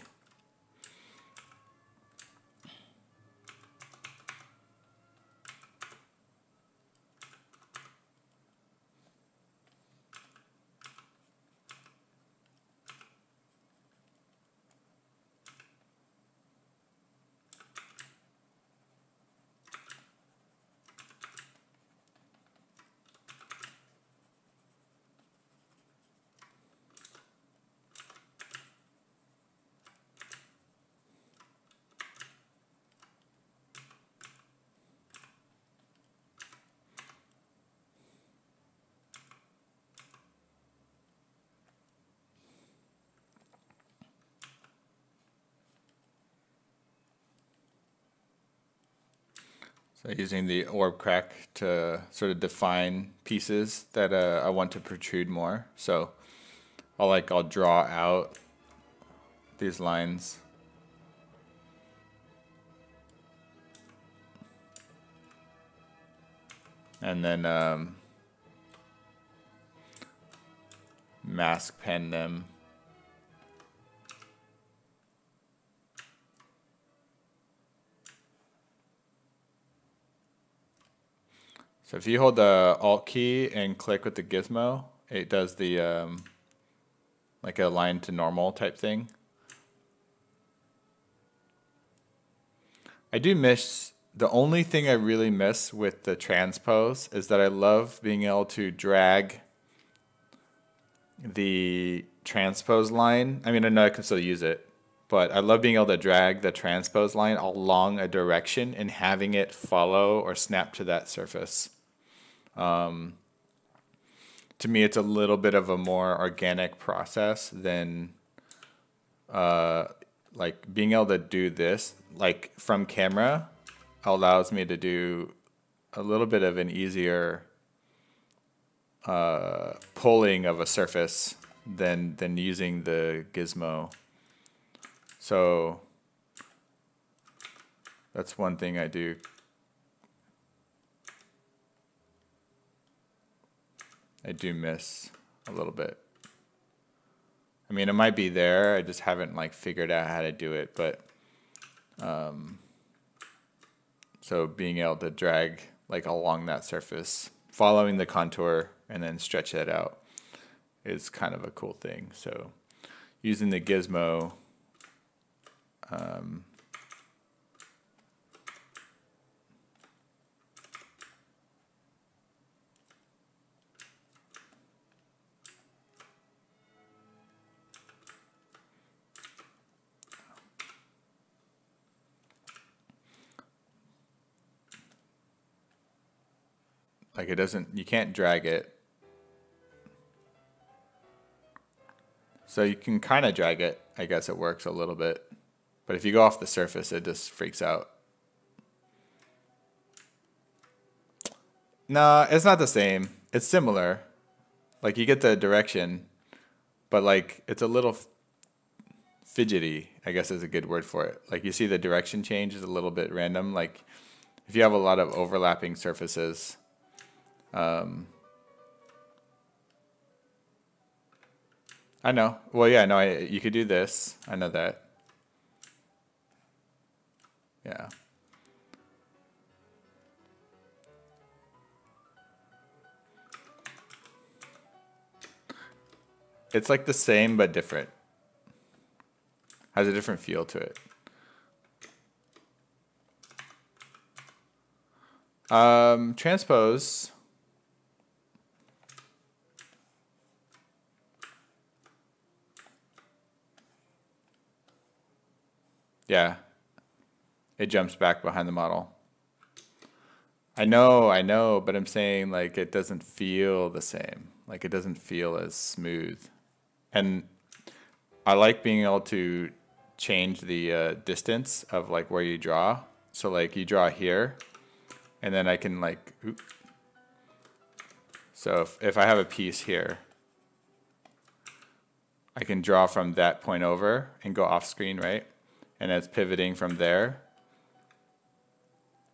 So using the orb crack to sort of define pieces that I want to protrude more. So I'll draw out these lines. And then mask pen them. So if you hold the Alt key and click with the gizmo, it does the like a line to normal type thing. I do miss, the only thing I really miss with the transpose is that I love being able to drag the transpose line. I mean, I know I can still use it, but I love being able to drag the transpose line along a direction and having it follow or snap to that surface. To me, it's a little bit of a more organic process than like being able to do this like from camera allows me to do a little bit of an easier pulling of a surface than using the gizmo. So that's one thing I do. I do miss a little bit. I mean, it might be there. I just haven't like figured out how to do it. But so being able to drag like along that surface, following the contour, and then stretch it out is kind of a cool thing. So using the gizmo. Like it doesn't, you can't drag it. So you can kind of drag it. I guess it works a little bit. But if you go off the surface, it just freaks out. No, it's not the same. It's similar. Like you get the direction, but like it's a little fidgety, I guess is a good word for it. Like you see the direction change is a little bit random. Like if you have a lot of overlapping surfaces, I know. Well, yeah, no, you could do this. I know that. Yeah. It's like the same but different. Has a different feel to it. Transpose. Yeah. It jumps back behind the model. I know, but I'm saying like it doesn't feel the same. Like it doesn't feel as smooth. And I like being able to change the distance of like where you draw. So like you draw here, and then I can like, so if I have a piece here, I can draw from that point over and go off screen, right? And it's pivoting from there.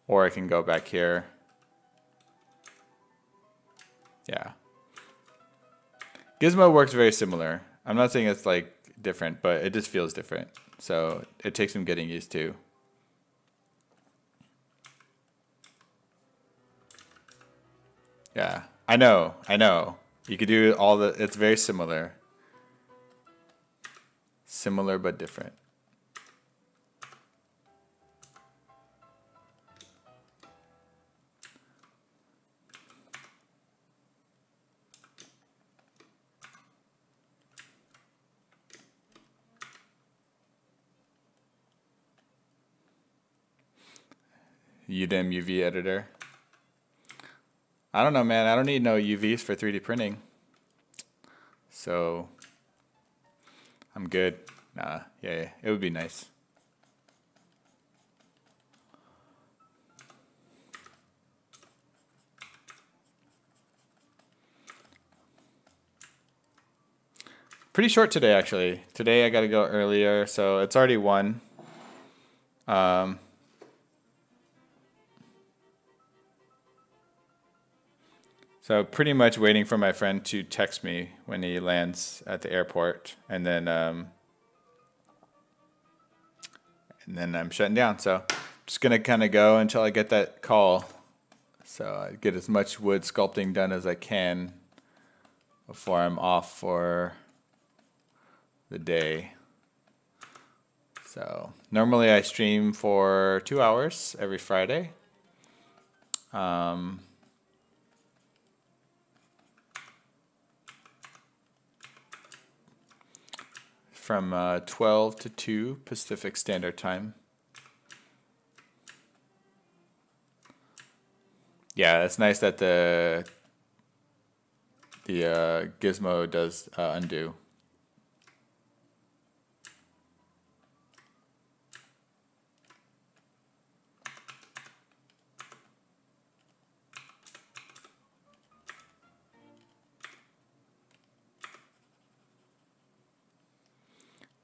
Or I can go back here. Yeah. Gizmo works very similar. I'm not saying it's like different, but it just feels different. So it takes some getting used to. Yeah, I know. You could do all the, it's very similar. Similar but different. UDEM UV editor. I don't know, man. I don't need no UVs for 3D printing. So I'm good. Nah, yeah, it would be nice. Pretty short today, actually. Today I got to go earlier, so it's already 1. So pretty much waiting for my friend to text me when he lands at the airport, and then I'm shutting down. So just gonna kind of go until I get that call. So I get as much wood sculpting done as I can before I'm off for the day. So normally I stream for 2 hours every Friday. From 12 to 2 Pacific Standard Time. Yeah, it's nice that the gizmo does undo.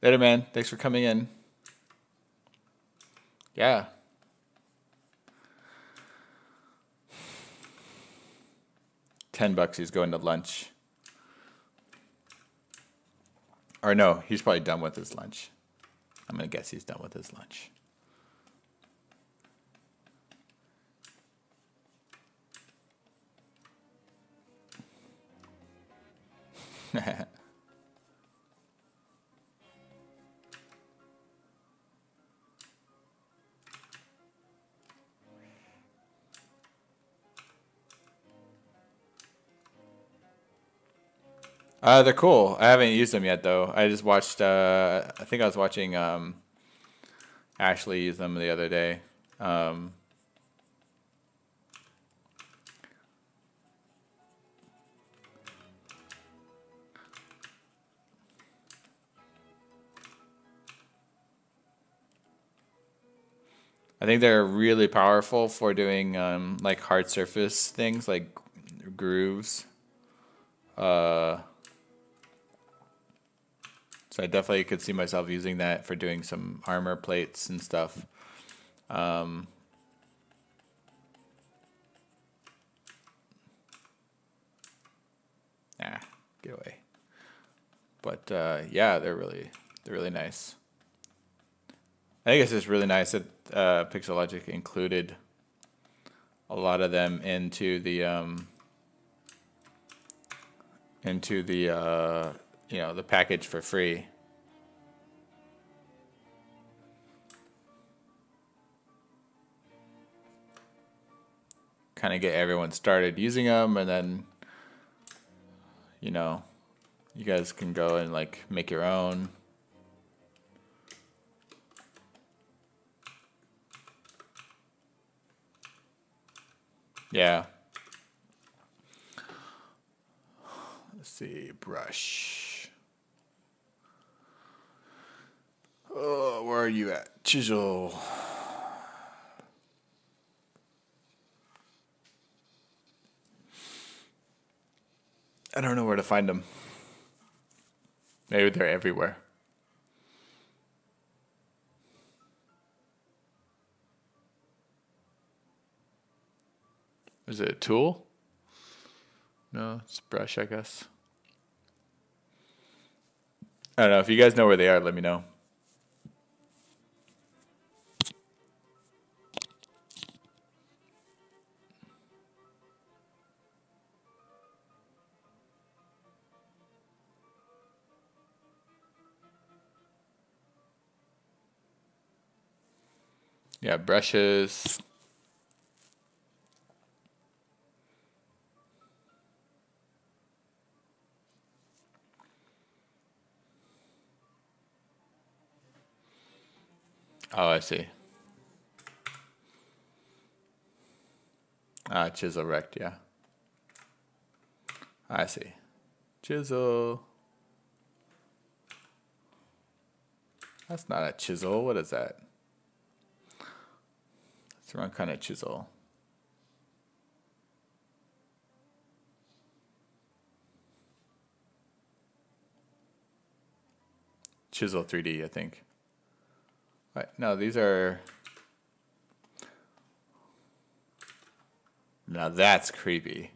Later, man. Thanks for coming in. Yeah. $10 he's going to lunch. Or no, he's probably done with his lunch. I'm going to guess he's done with his lunch. They're cool. I haven't used them yet, though. I just watched, I think I was watching Ashley use them the other day. I think they're really powerful for doing like hard surface things like grooves. So I definitely could see myself using that for doing some armor plates and stuff. Get away. But yeah, they're really nice. I think it's just really nice that Pixelogic included a lot of them into the you know, the package for free. Kind of get everyone started using them, and then, you know, you guys can go and like make your own. Yeah. Let's see, brush. Oh, where are you at? Chisel. I don't know where to find them. Maybe they're everywhere. Is it a tool? No, it's a brush, I guess. I don't know. If you guys know where they are, let me know. Yeah, brushes. Oh, I see. Chisel rect, yeah. I see. Chisel. That's not a chisel. What is that? It's the wrong kind of chisel. Chisel 3D, I think. Right, no, these are... Now that's creepy.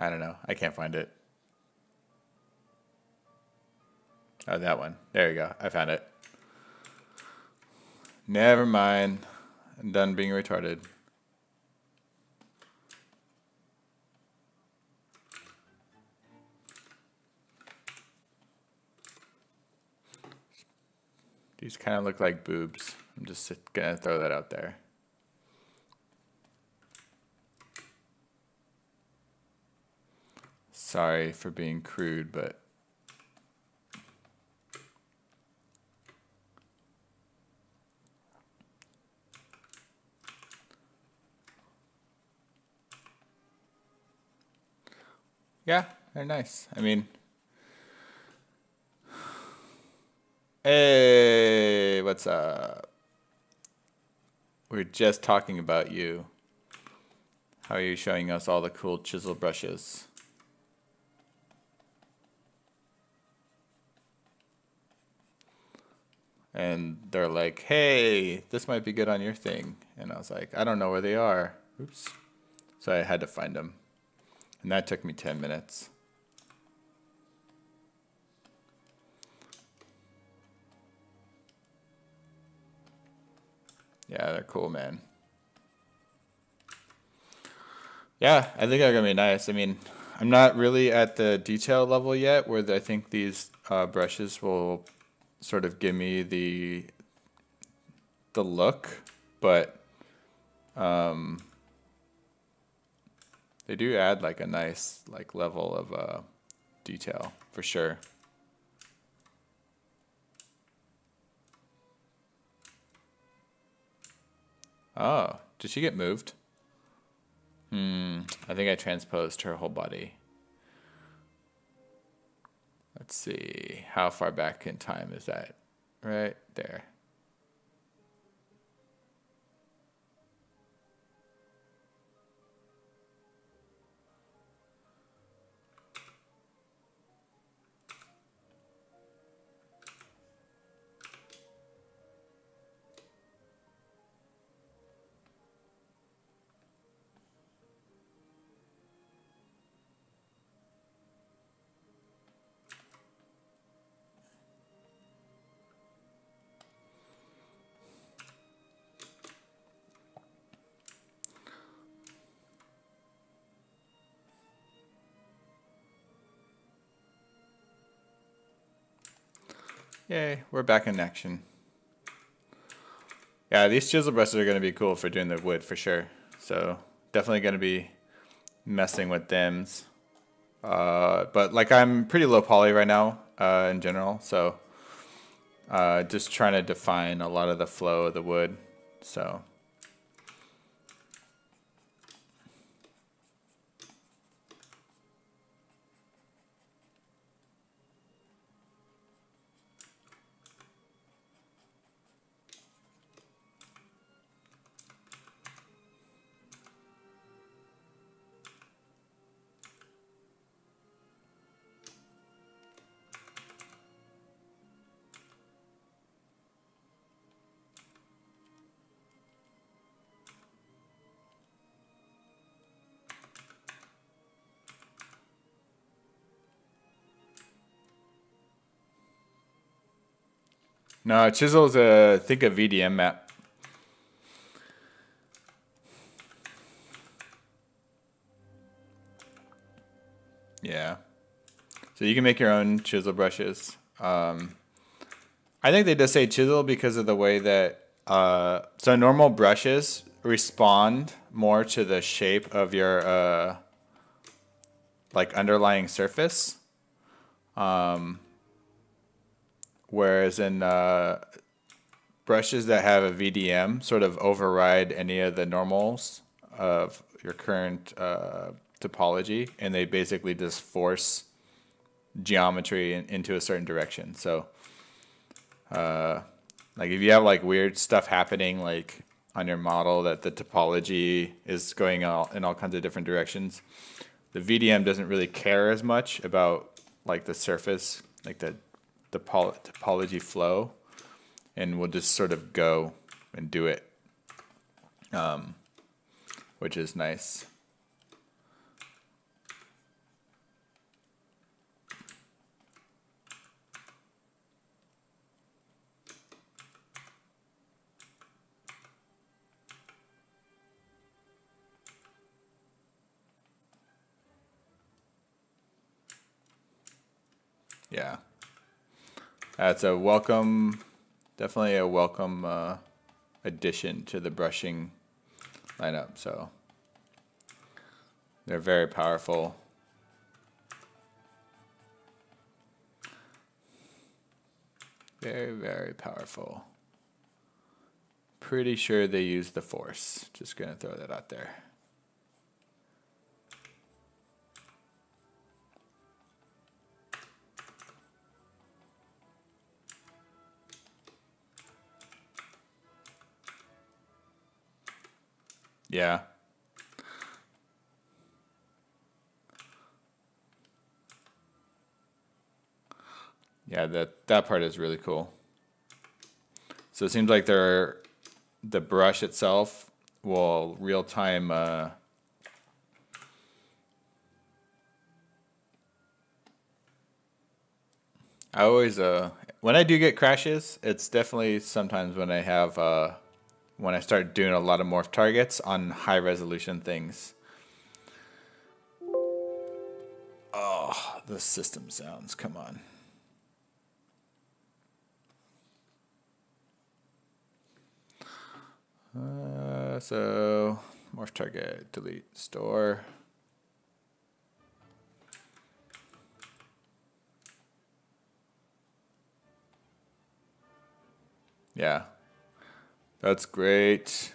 I don't know. I can't find it. Oh, that one. There you go. I found it. Never mind. I'm done being retarded. These kind of look like boobs. I'm just gonna throw that out there. Sorry for being crude, but yeah, they're nice. I mean, hey, what's up? We're just talking about you. How are you showing us all the cool chisel brushes? And they're like, hey, this might be good on your thing. And I was like, I don't know where they are. Oops. So I had to find them. And that took me 10 minutes. Yeah, they're cool, man. Yeah, I think they're going to be nice. I mean, I'm not really at the detail level yet where I think these brushes will sort of give me the look, but they do add like a nice like level of detail for sure. Oh, did she get moved? I think I transposed her whole body. Let's see, how far back in time is that? Right there. Yay, we're back in action. Yeah, these chisel brushes are going to be cool for doing the wood for sure. So definitely going to be messing with thems. But like I'm pretty low poly right now in general. So just trying to define a lot of the flow of the wood. So No, chisel's I think a VDM map. Yeah. So you can make your own chisel brushes. I think they just say chisel because of the way that so normal brushes respond more to the shape of your like underlying surface, whereas in brushes that have a VDM sort of override any of the normals of your current topology, and they basically just force geometry into a certain direction. So like if you have like weird stuff happening like on your model that the topology is going in all kinds of different directions, the VDM doesn't really care as much about like the surface, like the topology flow, and will just sort of go and do it, which is nice. Yeah, that's a welcome, definitely a welcome addition to the brushing lineup. So they're very powerful. Very, very powerful. Pretty sure they use the force. Just gonna throw that out there. Yeah. Yeah, that part is really cool. So it seems like the brush itself will real time I always when I do get crashes, it's definitely sometimes when I have when I start doing a lot of morph targets on high resolution things. Oh, the system sounds, come on. So morph target, delete, store. Yeah, that's great.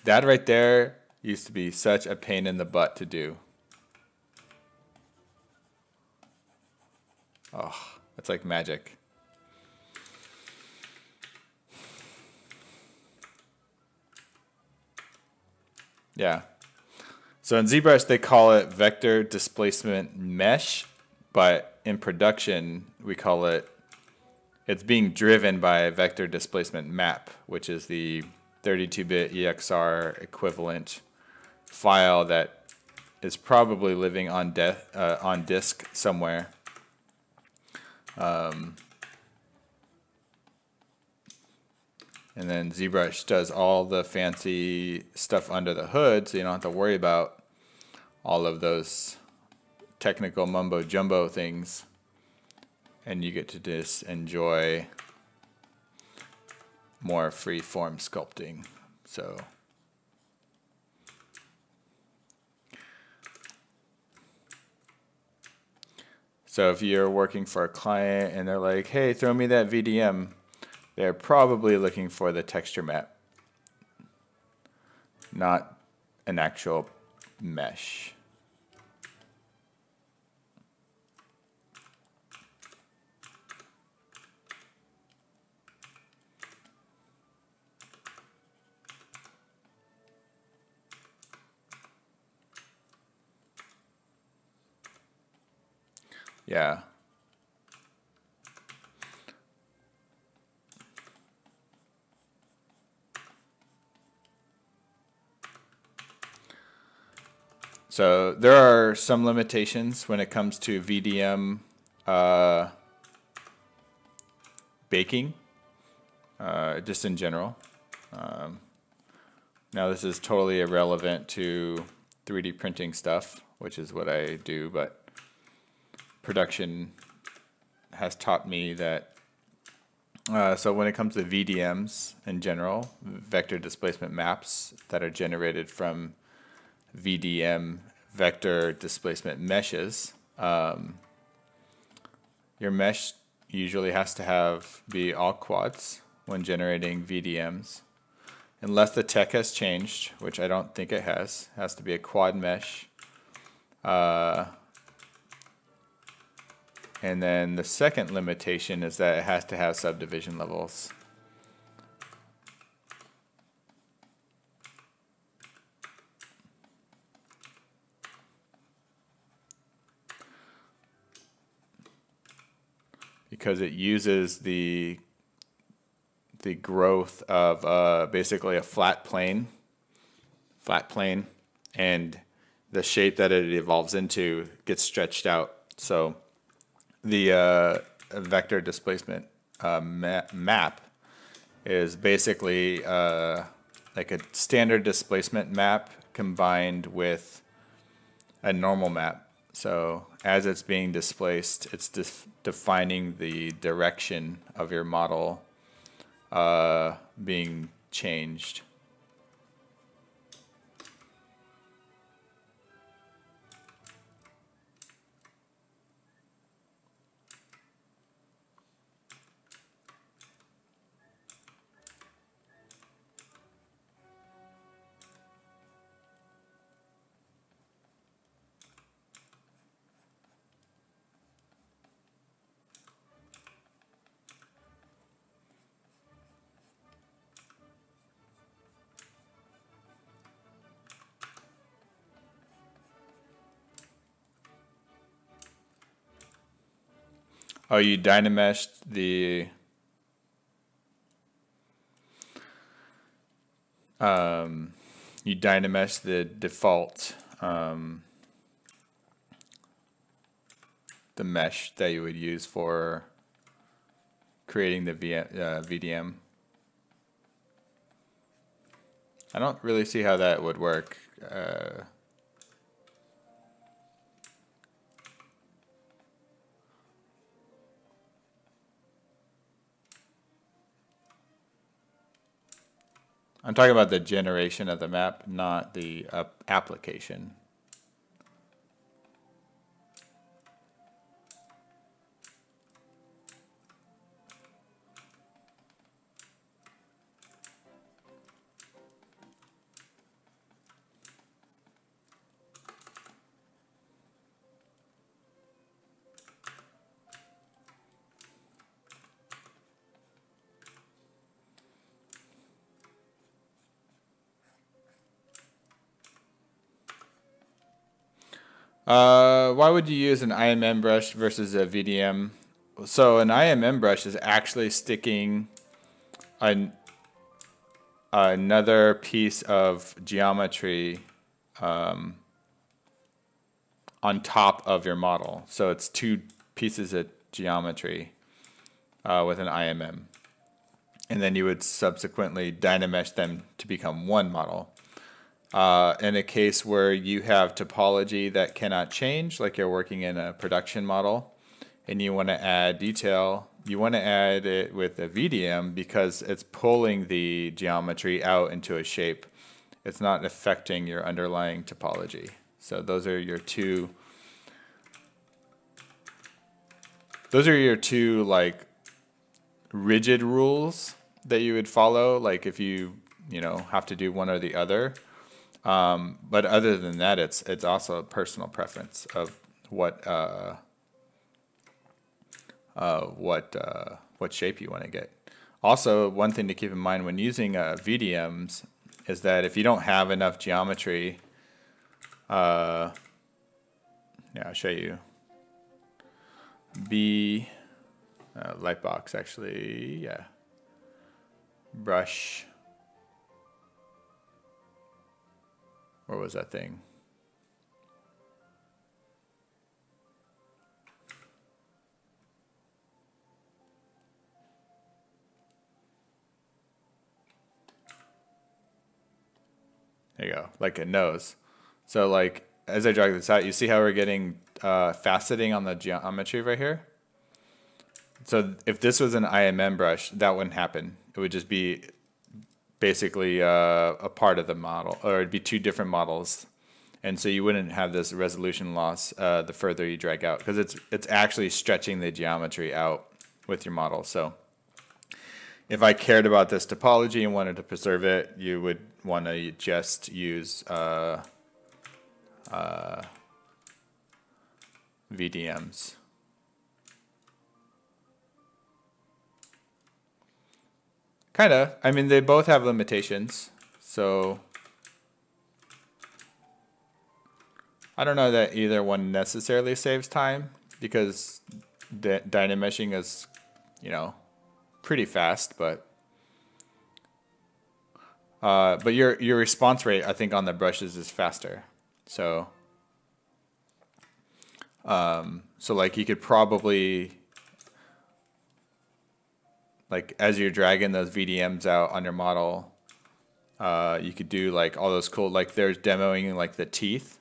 That right there used to be such a pain in the butt to do. Oh, it's like magic. Yeah. So in ZBrush, they call it vector displacement mesh, but in production, we call it, it's being driven by a vector displacement map, which is the 32-bit EXR equivalent file that is probably living on disk somewhere. And then ZBrush does all the fancy stuff under the hood, so you don't have to worry about all of those technical mumbo jumbo things, and you get to just enjoy more free form sculpting. So if you're working for a client and they're like, hey, throw me that VDM, they're probably looking for the texture map, not an actual mesh. Yeah. So there are some limitations when it comes to VDM baking, just in general. Now this is totally irrelevant to 3D printing stuff, which is what I do, but production has taught me that. So when it comes to VDMs in general, vector displacement maps that are generated from VDM vector displacement meshes, your mesh usually has to be all quads when generating VDMs. Unless the tech has changed, which I don't think it has to be a quad mesh. And then the second limitation is that it has to have subdivision levels. Because it uses the growth of basically a flat plane, and the shape that it evolves into gets stretched out. So the vector displacement map is basically like a standard displacement map combined with a normal map. So as it's being displaced, it's defining the direction of your model being changed. Oh, you dynameshed the default the mesh that you would use for creating the VDM. I don't really see how that would work. I'm talking about the generation of the map, not the application. Why would you use an IMM brush versus a VDM? So an IMM brush is actually sticking another piece of geometry on top of your model. So it's two pieces of geometry with an IMM. And then you would subsequently dynamesh them to become one model. In a case where you have topology that cannot change, like you're working in a production model, and you want to add detail, you want to add it with a VDM because it's pulling the geometry out into a shape. It's not affecting your underlying topology. So those are your two. Those are your two like rigid rules that you would follow. Like if you have to do one or the other. But other than that, it's also a personal preference of what shape you want to get. Also, one thing to keep in mind when using VDMs is that if you don't have enough geometry, yeah, I'll show you. Lightbox actually, yeah. Brush. Where was that thing? There you go, like a nose. So like as I drag this out, you see how we're getting faceting on the geometry right here? So if this was an IMM brush, that wouldn't happen. It would just be basically a part of the model, or it'd be two different models. And so you wouldn't have this resolution loss the further you drag out, because it's actually stretching the geometry out with your model. So if I cared about this topology and wanted to preserve it, you would want to just use VDMs. Kind of. I mean, they both have limitations. So I don't know that either one necessarily saves time, because the dynameshing is, you know, pretty fast, but your response rate, I think, on the brushes is faster. So so like you could probably, like as you're dragging those VDMs out on your model, you could do like all those cool, like there's demoing like the teeth.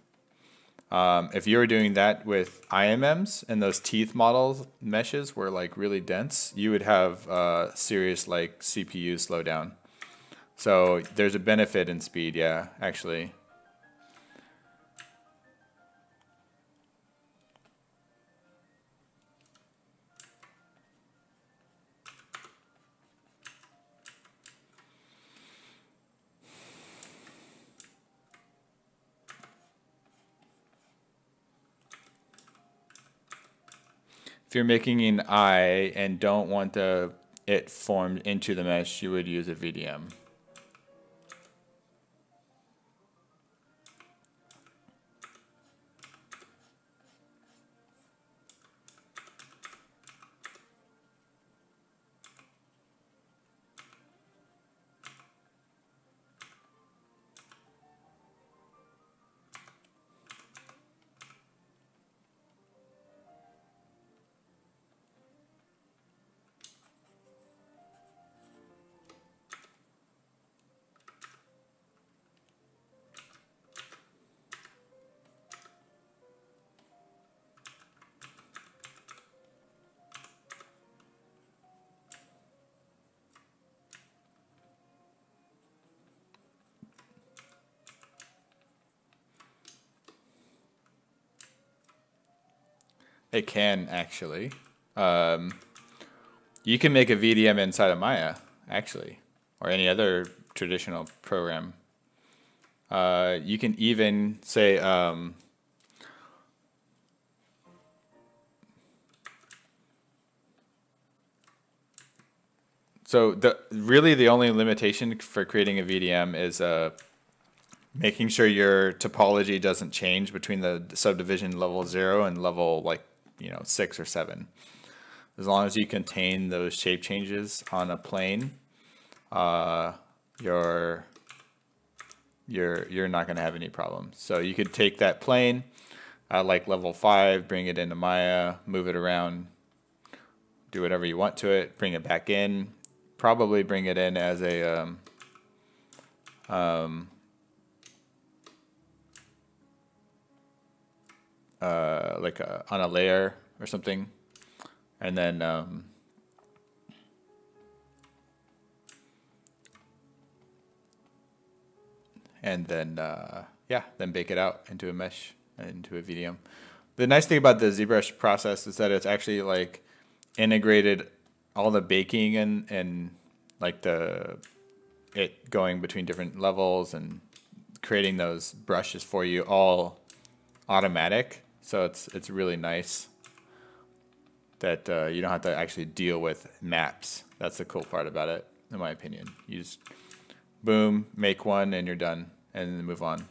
If you were doing that with IMMs and those teeth models meshes were like really dense, you would have serious like CPU slowdown. So there's a benefit in speed, yeah, actually. If you're making an eye and don't want it formed into the mesh, you would use a VDM. It can actually. You can make a VDM inside of Maya, actually, or any other traditional program. You can even say, so really the only limitation for creating a VDM is making sure your topology doesn't change between the subdivision level 0 and level like 6 or 7. As long as you contain those shape changes on a plane, you're not going to have any problems. So you could take that plane like level 5, bring it into Maya, move it around, do whatever you want to it, bring it back in, probably bring it in as a like on a layer or something, and then yeah, then bake it out into a mesh, into a VDM. The nice thing about the ZBrush process is that it's actually like integrated all the baking and like it going between different levels and creating those brushes for you all automatic. So it's really nice that you don't have to actually deal with maps. That's the cool part about it, in my opinion. You just boom, make one, and you're done, and then move on.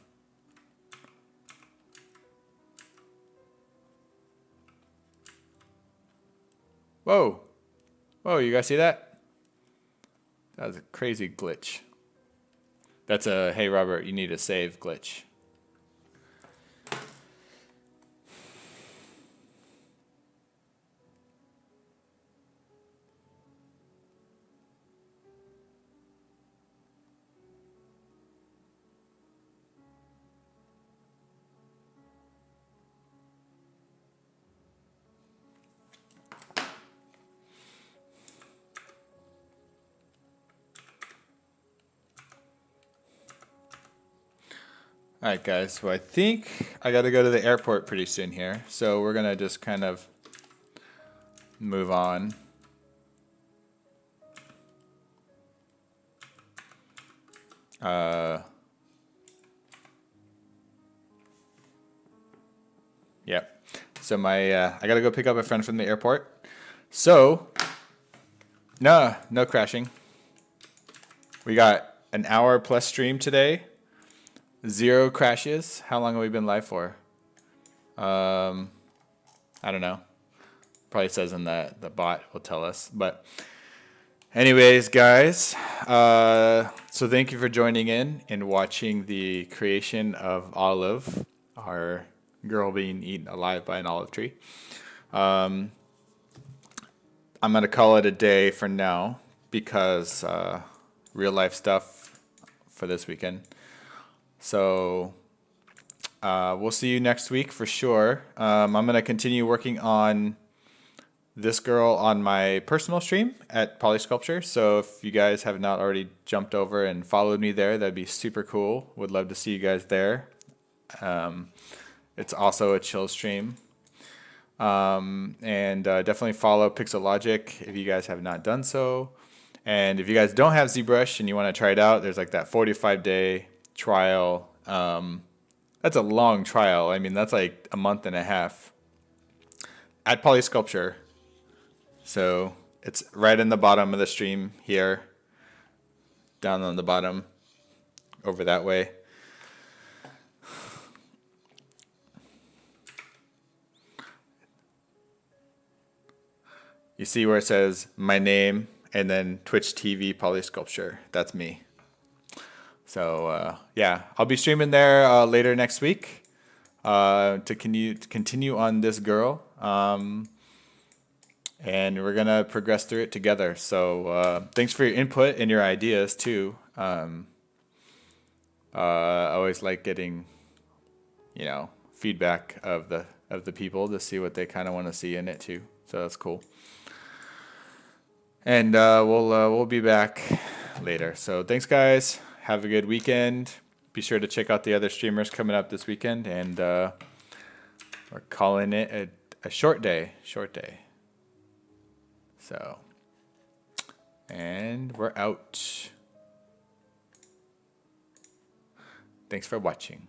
Whoa, whoa! You guys see that? That was a crazy glitch. That's a hey Robert, you need a save glitch. All right, guys. So I think I got to go to the airport pretty soon here. So we're going to just kind of move on. Yep. So I got to go pick up a friend from the airport. So, no crashing. We got an hour plus stream today. 0 crashes. How long have we been live for? I don't know. Probably says in the bot will tell us. But anyways, guys, so thank you for joining in and watching the creation of Olive, our girl being eaten alive by an olive tree. I'm going to call it a day for now because real life stuff for this weekend. So we'll see you next week for sure. I'm going to continue working on this girl on my personal stream at Polysculpture. So if you guys have not already jumped over and followed me there, that'd be super cool. Would love to see you guys there. It's also a chill stream. And definitely follow Pixelogic if you guys have not done so. And if you guys don't have ZBrush and you want to try it out, there's like that 45-day trial. That's a long trial. I mean, that's like a month and a half at Polysculpture. So it's right in the bottom of the stream here, down on the bottom, over that way. You see where it says my name and then Twitch TV Polysculpture. That's me. So yeah, I'll be streaming there later next week to continue on this girl, and we're gonna progress through it together. So thanks for your input and your ideas too. I always like getting, feedback of the people to see what they kind of want to see in it too. So that's cool. And we'll be back later. So thanks, guys. Have a good weekend. Be sure to check out the other streamers coming up this weekend. And we're calling it a short day. So, and we're out. Thanks for watching.